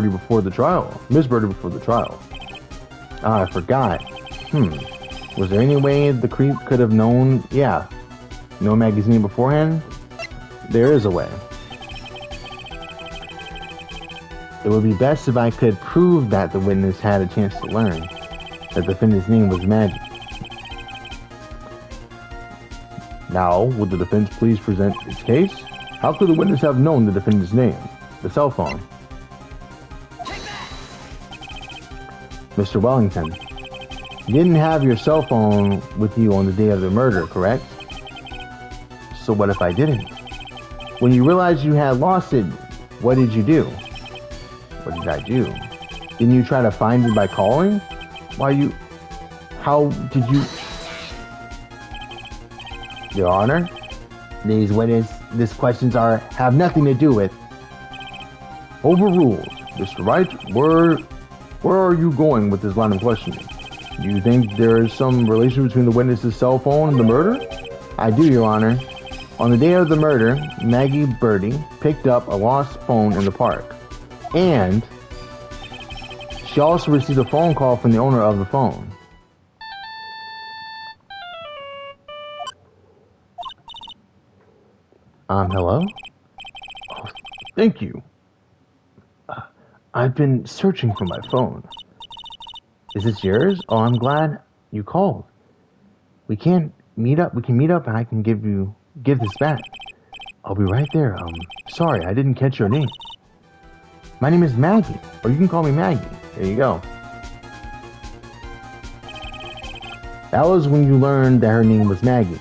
before the trial. Miss Birdie before the trial. I forgot. Was there any way the creep could have known? Yeah. Know Maggie's name beforehand? There is a way. It would be best if I could prove that the witness had a chance to learn that the defendant's name was Maggie. Now, would the defense please present its case? How could the witness have known the defendant's name? The cell phone. Mr. Wellington, you didn't have your cell phone with you on the day of the murder, correct? So what if I didn't? When you realized you had lost it, what did you do? What did I do? Didn't you try to find it by calling? How did you... Your Honor, these questions have nothing to do with... Overruled. Mr. Wright, where are you going with this line of questioning? Do you think there is some relation between the witness's cell phone and the murder? I do, Your Honor. On the day of the murder, Maggie Birdie picked up a lost phone in the park. And she also received a phone call from the owner of the phone. Hello? Oh, thank you. I've been searching for my phone. Is this yours? Oh, I'm glad you called. We can meet up and I can give this back. I'll be right there. Sorry, I didn't catch your name. My name is Maggie, or you can call me Maggie. There you go. That was when you learned that her name was Maggie.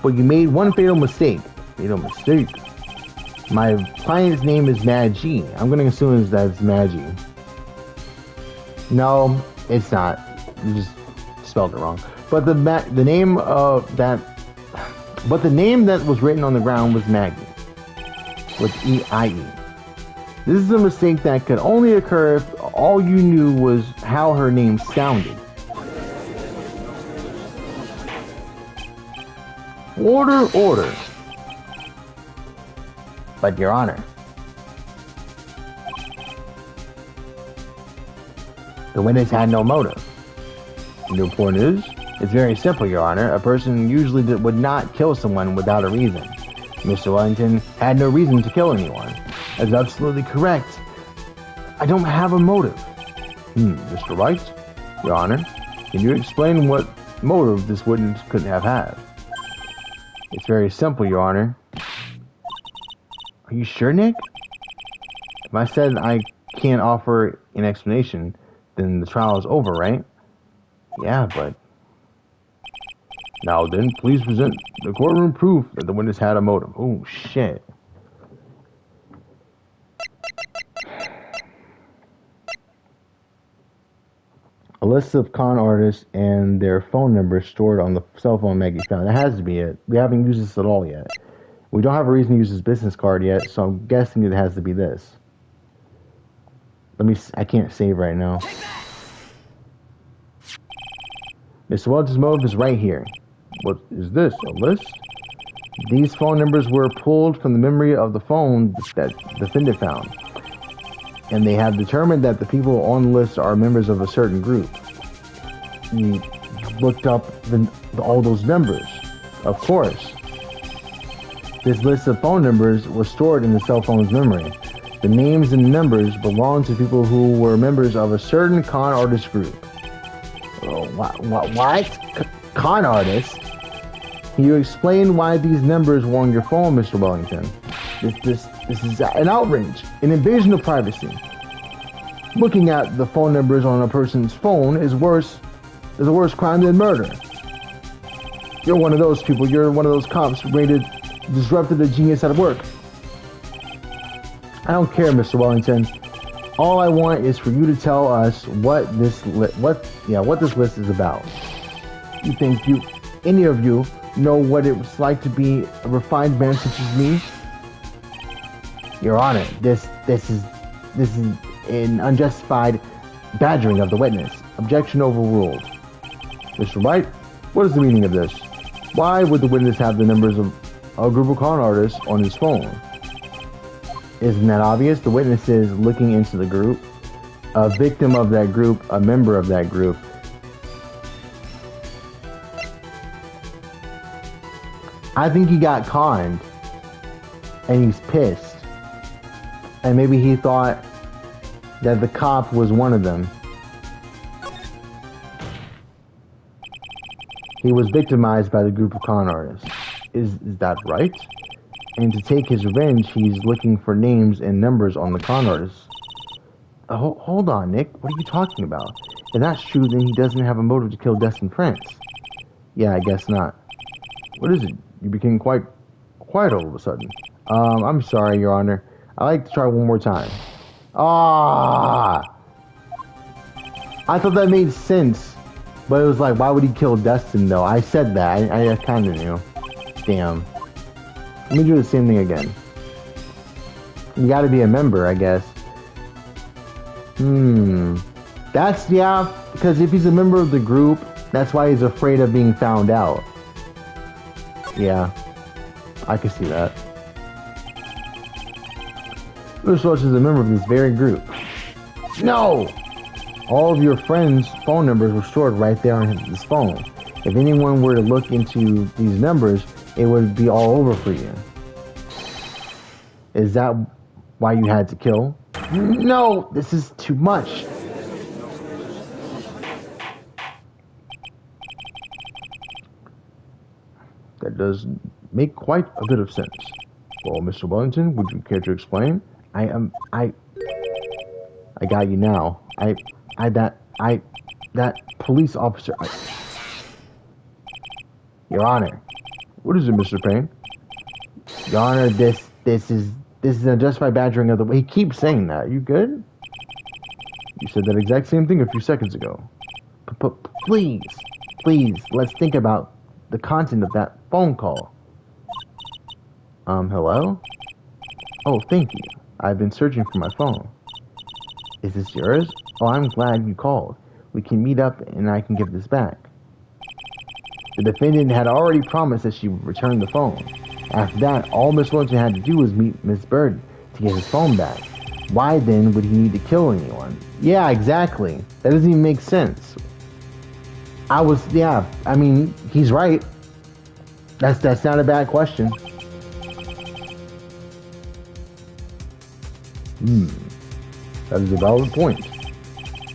But you made one fatal mistake. My client's name is Maggie. I'm going to assume that's Maggie. No, it's not. You just spelled it wrong. But the name that was written on the ground was Maggie. With E-I-E. This is a mistake that could only occur if all you knew was how her name sounded. Order. But, Your Honor, the witness had no motive. Your point is? It's very simple, Your Honor. A person usually would not kill someone without a reason. Mr. Wellington had no reason to kill anyone. That's absolutely correct. I don't have a motive. Mr. Wright? Your Honor, can you explain what motive this witness could have had? It's very simple, Your Honor. Are you sure, Nick? If I said I can't offer an explanation, then the trial is over, right? Yeah, but... Now then, please present the courtroom proof that the witness had a motive. Oh, shit. list of con artists and their phone numbers stored on the cell phone Maggie found. That has to be it. We haven't used this at all yet. We don't have a reason to use his business card yet, so I'm guessing it has to be this. I can't save right now. Mr. Welch's motive is right here. What is this? A list? These phone numbers were pulled from the memory of the phone that the defendant found. And they have determined that the people on the list are members of a certain group. We looked up all those numbers. Of course. This list of phone numbers was stored in the cell phone's memory. The names and numbers belong to people who were members of a certain con artist group. Oh, what? Con artist? Can you explain why these numbers were on your phone, Mr. Wellington? This is an outrage, an invasion of privacy. Looking at the phone numbers on a person's phone is a worse crime than murder. You're one of those people. You're one of those cops rated disrupted a genius at work. I don't care, Mr. Wellington. All I want is for you to tell us what this list is about. You think any of you know what it was like to be a refined man such as me? Your Honor, this is an unjustified badgering of the witness. Objection overruled. Mr. Wright, what is the meaning of this? Why would the witness have the numbers of a group of con artists on his phone? Isn't that obvious? The witness is looking into the group, a victim of that group, a member of that group. I think he got conned, and he's pissed. And maybe he thought that the cop was one of them. He was victimized by the group of con artists. Is that right? And to take his revenge, he's looking for names and numbers on the con artists. Hold on, Nick. What are you talking about? If that's true, then he doesn't have a motive to kill Destin Prince. Yeah, I guess not. What is it? You became quite quiet all of a sudden. I'm sorry, Your Honor. I'd like to try one more time. I thought that made sense. But it was like, why would he kill Destin, though? I said that. I kind of knew. Damn. Let me do the same thing again. You gotta be a member, I guess. Because if he's a member of the group, that's why he's afraid of being found out. Yeah. I can see that. Bruce Welch is a member of this very group. No! All of your friends' phone numbers were stored right there on his phone. If anyone were to look into these numbers, it would be all over for you. Is that why you had to kill? No, this is too much. That does make quite a bit of sense. Well, Mr. Wellington, would you care to explain? I got you now. That police officer. Your Honor. What is it, Mr. Payne? Your Honor, this is a justified badgering of the. He keeps saying that. You good? You said that exact same thing a few seconds ago. Please, let's think about the content of that phone call. Hello? Oh, thank you. I've been searching for my phone. Is this yours? Oh, I'm glad you called. We can meet up and I can give this back. The defendant had already promised that she would return the phone. After that, all Miss Wellington had to do was meet Miss Bird to get his phone back. Why then would he need to kill anyone? Yeah, exactly. That doesn't even make sense. I mean, he's right. That's not a bad question. That is a valid point.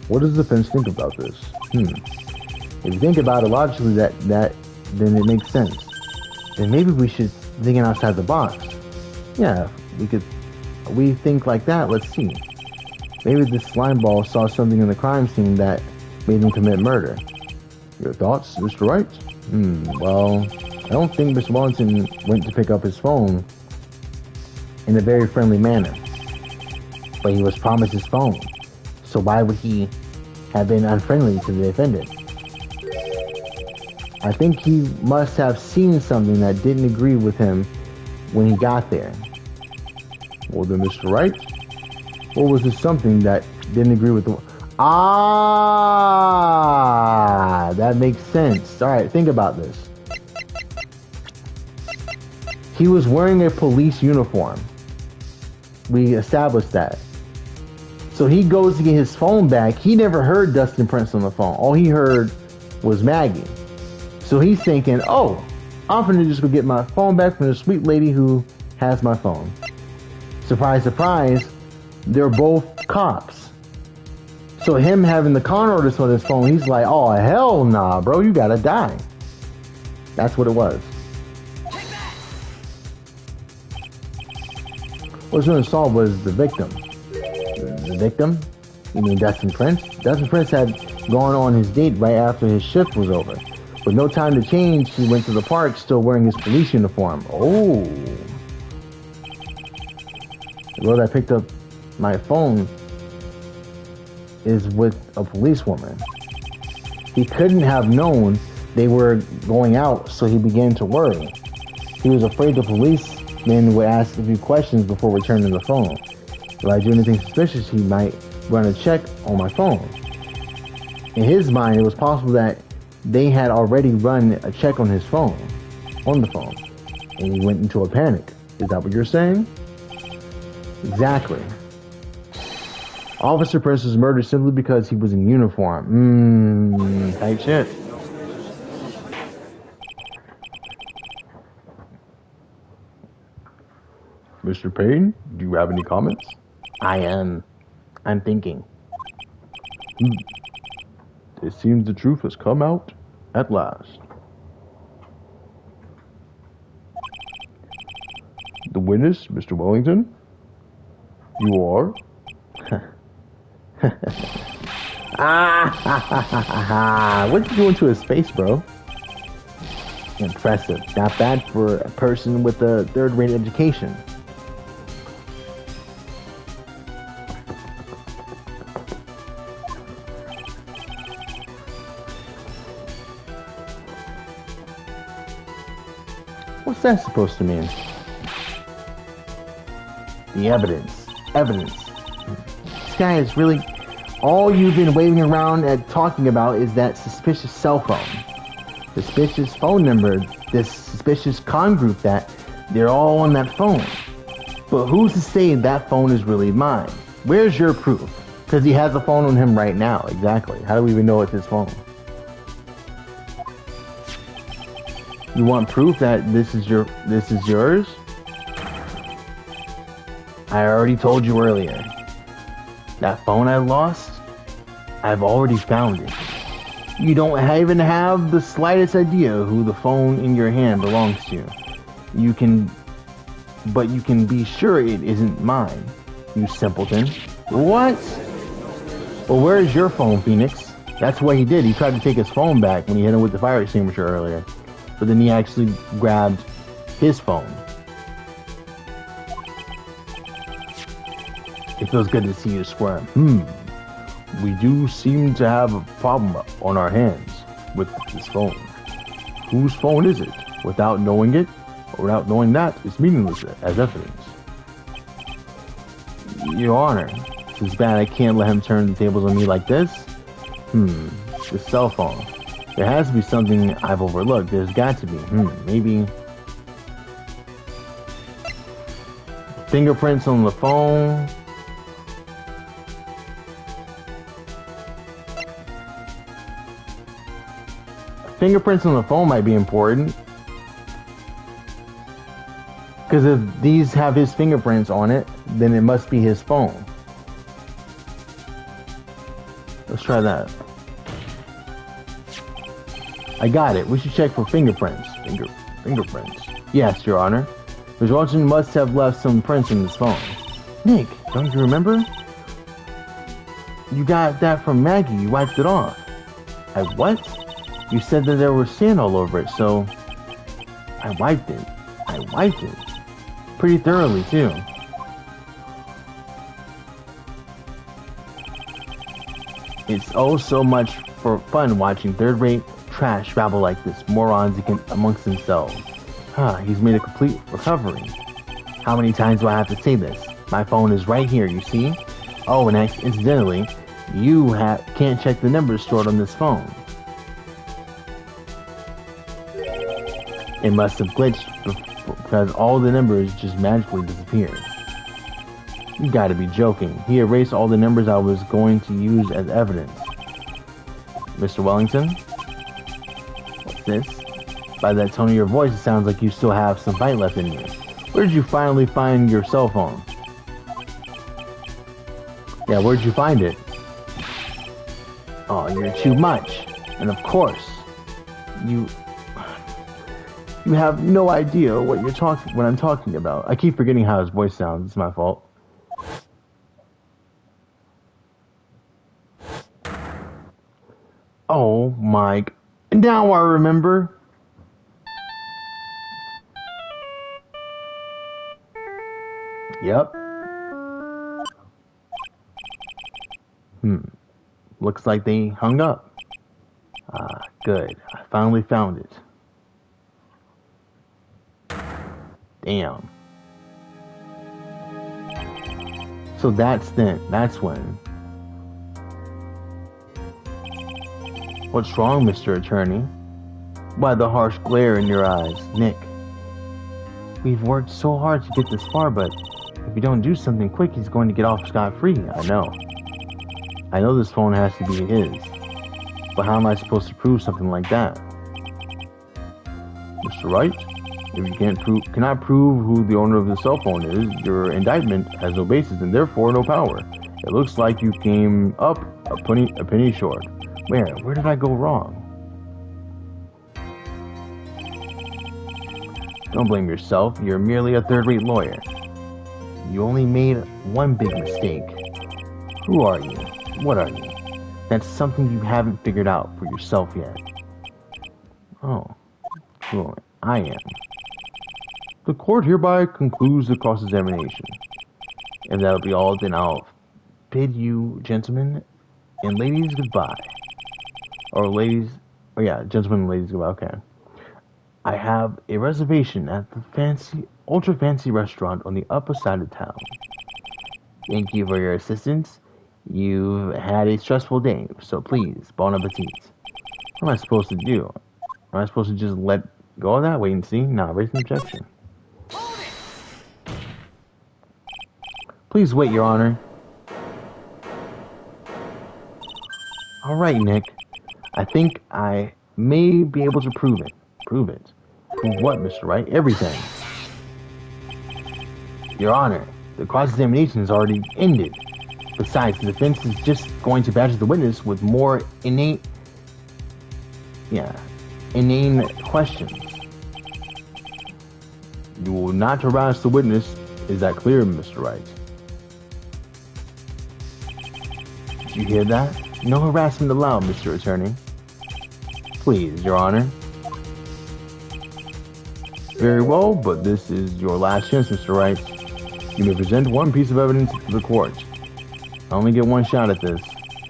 What does the defense think about this? If you think about it logically, then it makes sense. Then maybe we should think outside the box. Yeah, we think like that. Let's see. Maybe this slime ball saw something in the crime scene that made him commit murder. Your thoughts, Mr. Wright? Well, I don't think Mr. Wellington went to pick up his phone in a very friendly manner. But he was promised his phone. So why would he had been unfriendly to the defendant. I think he must have seen something that didn't agree with him when he got there. Well then, Mr. Wright, what was this something that didn't agree with the... Ah, that makes sense. All right, think about this. He was wearing a police uniform. We established that. So he goes to get his phone back. He never heard Dustin Prince on the phone. All he heard was Maggie. So he's thinking, oh, I'm gonna just go get my phone back from the sweet lady who has my phone. Surprise, surprise, they're both cops. So him having the con artist on his phone, he's like, oh, hell nah, bro, you gotta die. That's what it was. What's going to solve was the victim. The victim? You mean Dustin Prince? Dustin Prince had gone on his date right after his shift was over. With no time to change, he went to the park still wearing his police uniform. Oh. The girl that picked up my phone is with a policewoman. He couldn't have known they were going out, so he began to worry. He was afraid the policeman would ask a few questions before returning the phone. If I do anything suspicious, he might run a check on my phone. In his mind, it was possible that they had already run a check on his phone, on the phone, and he went into a panic. Is that what you're saying? Exactly. Officer Prince was murdered simply because he was in uniform. Type shit. Mr. Payne, do you have any comments? I'm thinking. It seems the truth has come out at last. The witness, Mr. Wellington? You are? What'd you do into his face, bro? Impressive. Not bad for a person with a third-rate education. What's that supposed to mean? The evidence. Evidence. This guy is really... All you've been waving around and talking about is that suspicious cell phone. Suspicious phone number. This suspicious con group that they're all on that phone. But who's to say that phone is really mine? Where's your proof? Because he has a phone on him right now. Exactly. How do we even know it's his phone? You want proof that this is yours? I already told you earlier. That phone I lost, I've already found it. You don't even have the slightest idea who the phone in your hand belongs to. But you can be sure it isn't mine, you simpleton. What? Well, where's your phone, Phoenix? That's what he did. He tried to take his phone back when he hit him with the fire extinguisher earlier. But then he actually grabbed his phone. It feels good to see you squirm. We do seem to have a problem on our hands with this phone. Whose phone is it? Without knowing it, or without knowing that, it's meaningless as evidence. Your Honor, it's bad I can't let him turn the tables on me like this. The cell phone. There has to be something I've overlooked. There's got to be. Maybe... Fingerprints on the phone... Fingerprints on the phone might be important. Because if these have his fingerprints on it, then it must be his phone. Let's try that. I got it. We should check for fingerprints. Fingerprints. Yes, Your Honor. Ms. Washington must have left some prints in his phone. Nick, don't you remember? You got that from Maggie. You wiped it off. I what? You said that there was sand all over it, so I wiped it. I wiped it. Pretty thoroughly, too. It's oh so much for fun watching third-rate trash rabble like this, morons amongst themselves. He's made a complete recovery. How many times do I have to say this? My phone is right here, you see? Oh, and incidentally, you can't check the numbers stored on this phone. It must have glitched because all the numbers just magically disappeared. You gotta be joking. He erased all the numbers I was going to use as evidence. Mr. Wellington? What's this? By that tone of your voice, it sounds like you still have some fight left in you. Where did you finally find your cell phone? Yeah, where'd you find it? Oh, you're too much. And of course, you have no idea what I'm talking about. I keep forgetting how his voice sounds. It's my fault. Oh my... Now I remember. Yep. Looks like they hung up. Good. I finally found it. Damn. So that's when. What's wrong, Mr. Attorney? Why the harsh glare in your eyes, Nick? We've worked so hard to get this far, but if you don't do something quick, he's going to get off scot-free. I know this phone has to be his. But how am I supposed to prove something like that? Mr. Wright? If you cannot prove who the owner of the cell phone is, your indictment has no basis and therefore no power. It looks like you came up a penny short. Where did I go wrong? Don't blame yourself. You're merely a third-rate lawyer. You only made one big mistake. Who are you? What are you? That's something you haven't figured out for yourself yet. Oh, cool. I am. The court hereby concludes the cross-examination. If that'll be all, then I'll bid you, gentlemen and ladies, goodbye. Gentlemen and ladies, goodbye. Okay. I have a reservation at the ultra fancy restaurant on the upper side of town. Thank you for your assistance. You've had a stressful day, so please, bon appetit. What am I supposed to do? Am I supposed to just let go of that? Wait and see? Nah, raise an objection. Please wait, Your Honor. Alright, Nick. I think I may be able to prove it. Prove it? Prove what, Mr. Wright? Everything. Your Honor, the cross-examination has already ended. Besides, the defense is just going to badger the witness with more inane questions. You will not harass the witness. Is that clear, Mr. Wright? Did you hear that? No harassment allowed, Mr. Attorney. Please, Your Honor. Very well, but this is your last chance, Mr. Wright. You may present one piece of evidence to the court. I only get one shot at this.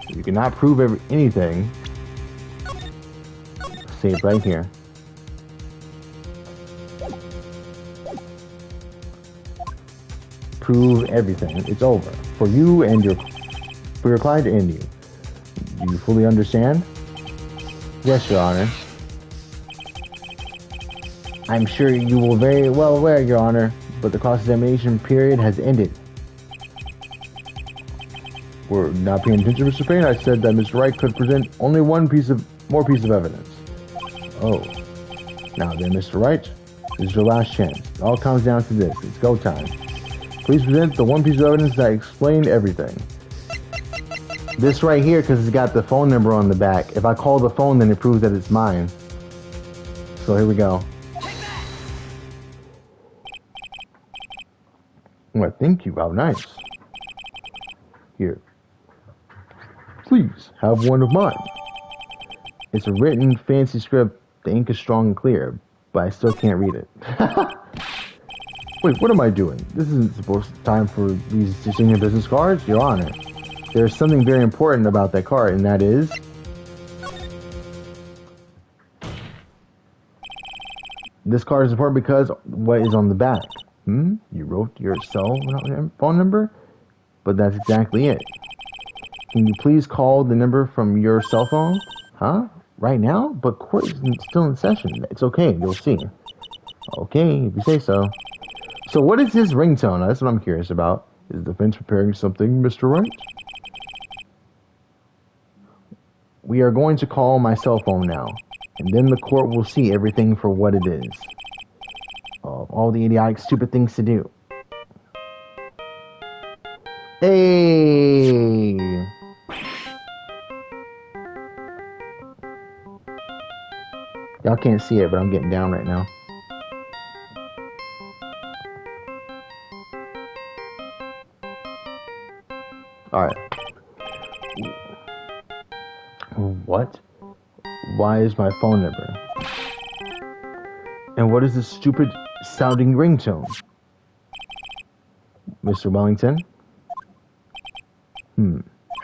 If you cannot prove anything, say it right here. Prove everything. It's over. For you and for your client and you. Do you fully understand? Yes, Your Honor. I'm sure you will very well aware, Your Honor, but the cross-examination period has ended. We're not paying attention, Mr. Payne. I said that Mr. Wright could present only one more piece of evidence. Oh. Now then, Mr. Wright, this is your last chance. It all comes down to this. It's go time. Please present the one piece of evidence that explained everything. This right here, because it's got the phone number on the back. If I call the phone, then it proves that it's mine. So here we go. Well, thank you. How nice. Here. Please, have one of mine. It's a written, fancy script. The ink is strong and clear, but I still can't read it. Wait, what am I doing? This isn't supposed to time for these senior business cards, Your Honor. there's something very important about that card, and that is this card is important because what is on the back? You wrote your cell phone number, but that's exactly it. Can you please call the number from your cell phone? Huh? Right now? But court is still in session. It's okay. You'll see. Okay, if you say so. So what is his ringtone? That's what I'm curious about. Is the defense preparing something, Mr. Wright? We are going to call my cell phone now, and then the court will see everything for what it is. All the idiotic, stupid things to do. Hey! Y'all can't see it, but I'm getting down right now. Alright. What? Why is my phone number? And what is this stupid sounding ringtone? Mr. Wellington?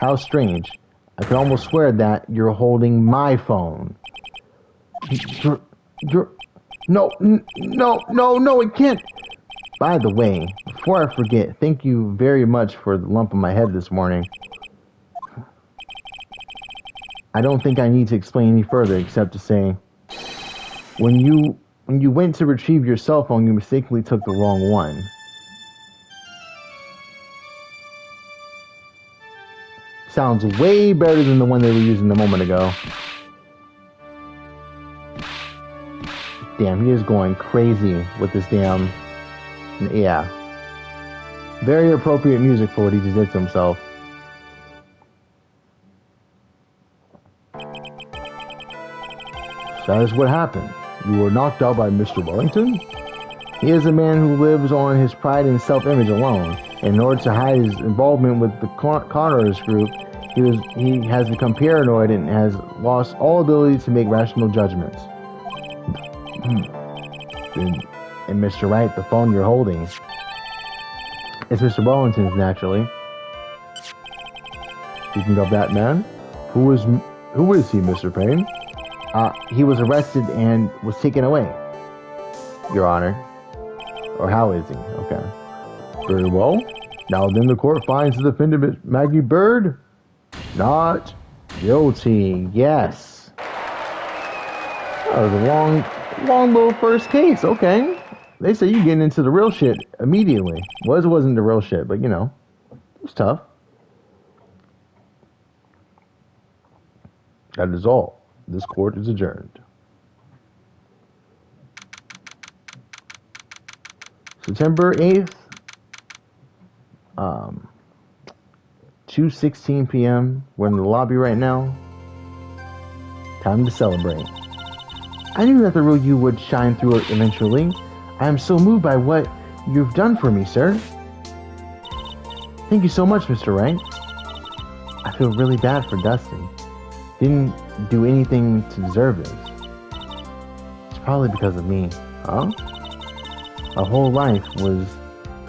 How strange. I can almost swear that you're holding my phone. No, it can't. By the way, before I forget, thank you very much for the lump on my head this morning. I don't think I need to explain any further except to say, when you went to retrieve your cell phone, you mistakenly took the wrong one. Sounds way better than the one they were using a moment ago. Damn, he is going crazy with this damn... Yeah. Very appropriate music for what he just did to himself. So that is what happened. You were knocked out by Mr. Wellington? He is a man who lives on his pride and self-image alone. In order to hide his involvement with the Connor's group, he has become paranoid and has lost all ability to make rational judgments. And Mr. Wright, the phone you're holding is Mr. Wellington's, naturally. Speaking of that man, who is he, Mr. Payne? He was arrested and was taken away, Your Honor. Or how is he? Okay. Very well. Now then the court finds the defendant, Maggie Bird, not guilty. Yes. That was a long little first case. Okay. They say you getting into the real shit immediately. Wasn't the real shit, but you know, it was tough. That is all. This court is adjourned. September 8th, 2:16 p.m. We're in the lobby right now. Time to celebrate. I knew that the real you would shine through it eventually. I am so moved by what you've done for me, sir. Thank you so much, Mr. Wright. I feel really bad for Dustin. Didn't do anything to deserve this. It's probably because of me, huh? My whole life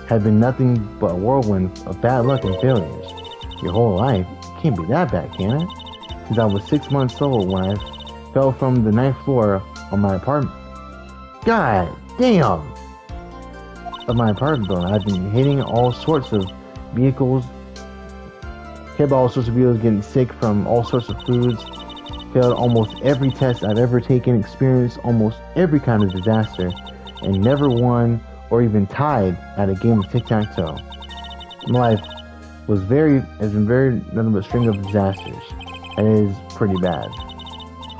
had been nothing but a whirlwind of bad luck and failures. Your whole life can't be that bad, can it? Since I was 6 months old when I fell from the 9th floor on my apartment. God damn! Of my apartment building, I've been hitting all sorts of vehicles. Hit by all sorts of vehicles, getting sick from all sorts of foods. Failed almost every test I've ever taken. Experienced almost every kind of disaster. And never won or even tied at a game of tic-tac-toe. My life has been nothing but a string of disasters. And it is pretty bad.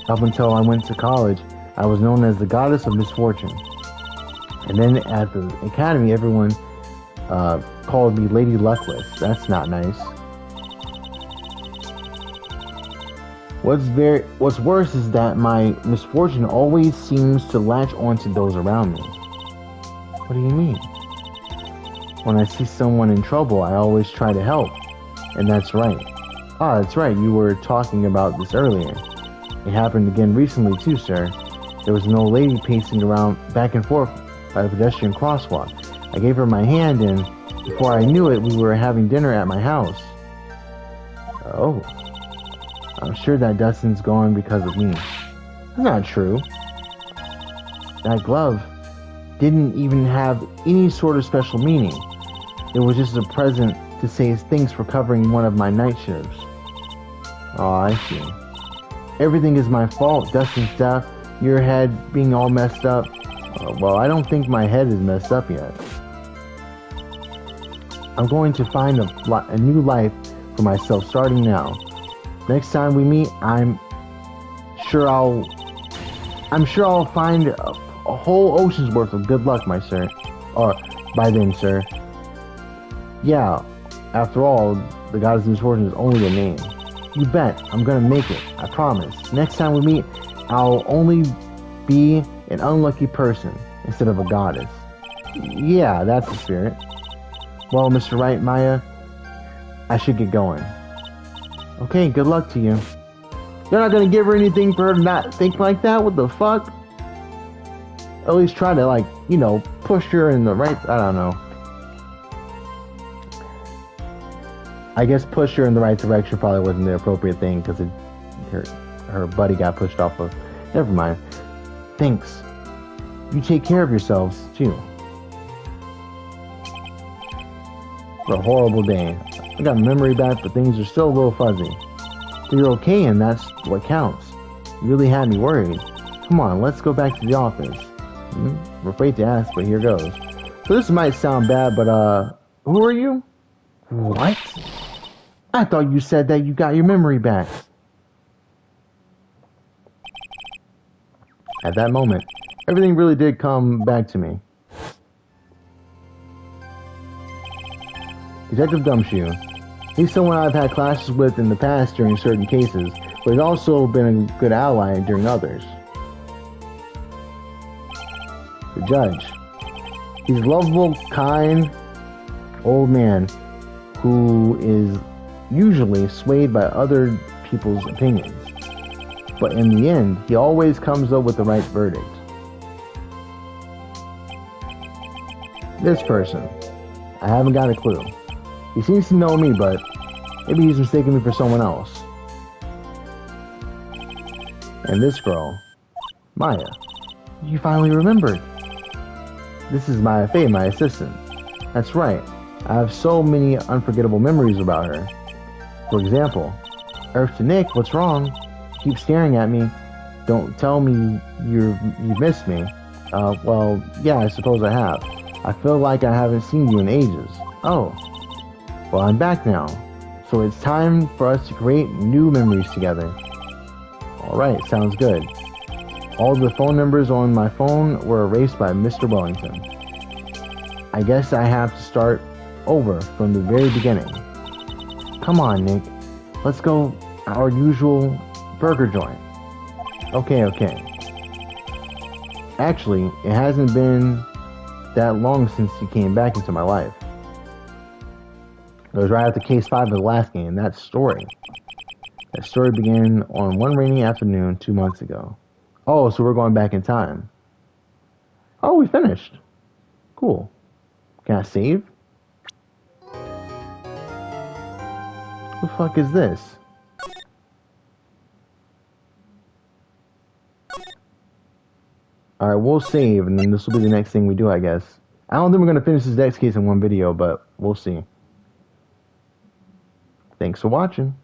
Up until I went to college, I was known as the goddess of misfortune. And then at the academy, everyone called me Lady Luckless. That's not nice. What's worse is that my misfortune always seems to latch onto those around me. What do you mean? When I see someone in trouble, I always try to help. And that's right. That's right. You were talking about this earlier. It happened again recently too, sir. There was an old lady pacing around back and forth by the pedestrian crosswalk. I gave her my hand and before I knew it, we were having dinner at my house. Oh, I'm sure that Dustin's gone because of me. That's not true. That glove didn't even have any sort of special meaning. It was just a present to say thanks for covering one of my night shifts. Oh, I see. Everything is my fault. Dustin's death, your head being all messed up. Well, I don't think my head is messed up yet. I'm going to find a new life for myself starting now. Next time we meet, I'm sure I'll find a whole ocean's worth of good luck, my sir. Or by then, sir. Yeah, after all, the goddess of misfortune is only a name. You bet, I'm gonna make it. I promise. Next time we meet, I'll only be an unlucky person instead of a goddess. Yeah, that's the spirit. Well, Mr. Wright, Maya, I should get going. Okay, good luck to you. You're not gonna give her anything for her to not think like that? What the fuck? At least try to, like, you know, push her in the right... I don't know. I guess push her in the right direction probably wasn't the appropriate thing because her buddy got pushed off of... Never mind. Thanks. You take care of yourselves, too. What a horrible day. I got memory back, but things are still a little fuzzy. But you're okay, and that's what counts. You really had me worried. Come on, let's go back to the office. I'm afraid to ask, but here goes. So this might sound bad, but, who are you? What? I thought you said that you got your memory back. At that moment, everything really did come back to me. Detective Gumshoe. He's someone I've had clashes with in the past during certain cases, but he's also been a good ally during others. The judge. He's a lovable, kind, old man who is usually swayed by other people's opinions. But in the end, he always comes up with the right verdict. This person. I haven't got a clue. He seems to know me, but maybe he's mistaken me for someone else. And this girl. Maya. You finally remembered. This is Maya Fey, my assistant. That's right. I have so many unforgettable memories about her. For example, Earth to Nick, what's wrong? Keep staring at me. Don't tell me you missed me. Well, yeah, I suppose I have. I feel like I haven't seen you in ages. Oh. Well, I'm back now. So it's time for us to create new memories together. Alright, sounds good. All the phone numbers on my phone were erased by Mr. Wellington. I guess I have to start over from the very beginning. Come on, Nick. Let's go our usual burger joint. Okay. Actually, it hasn't been that long since you came back into my life. It was right after Case 5 of the last game, that story. That story began on one rainy afternoon 2 months ago. Oh, so we're going back in time. Oh, we finished. Cool. Can I save? What the fuck is this? Alright, we'll save, and then this will be the next thing we do, I guess. I don't think we're going to finish this next case in one video, but we'll see. Thanks for watching.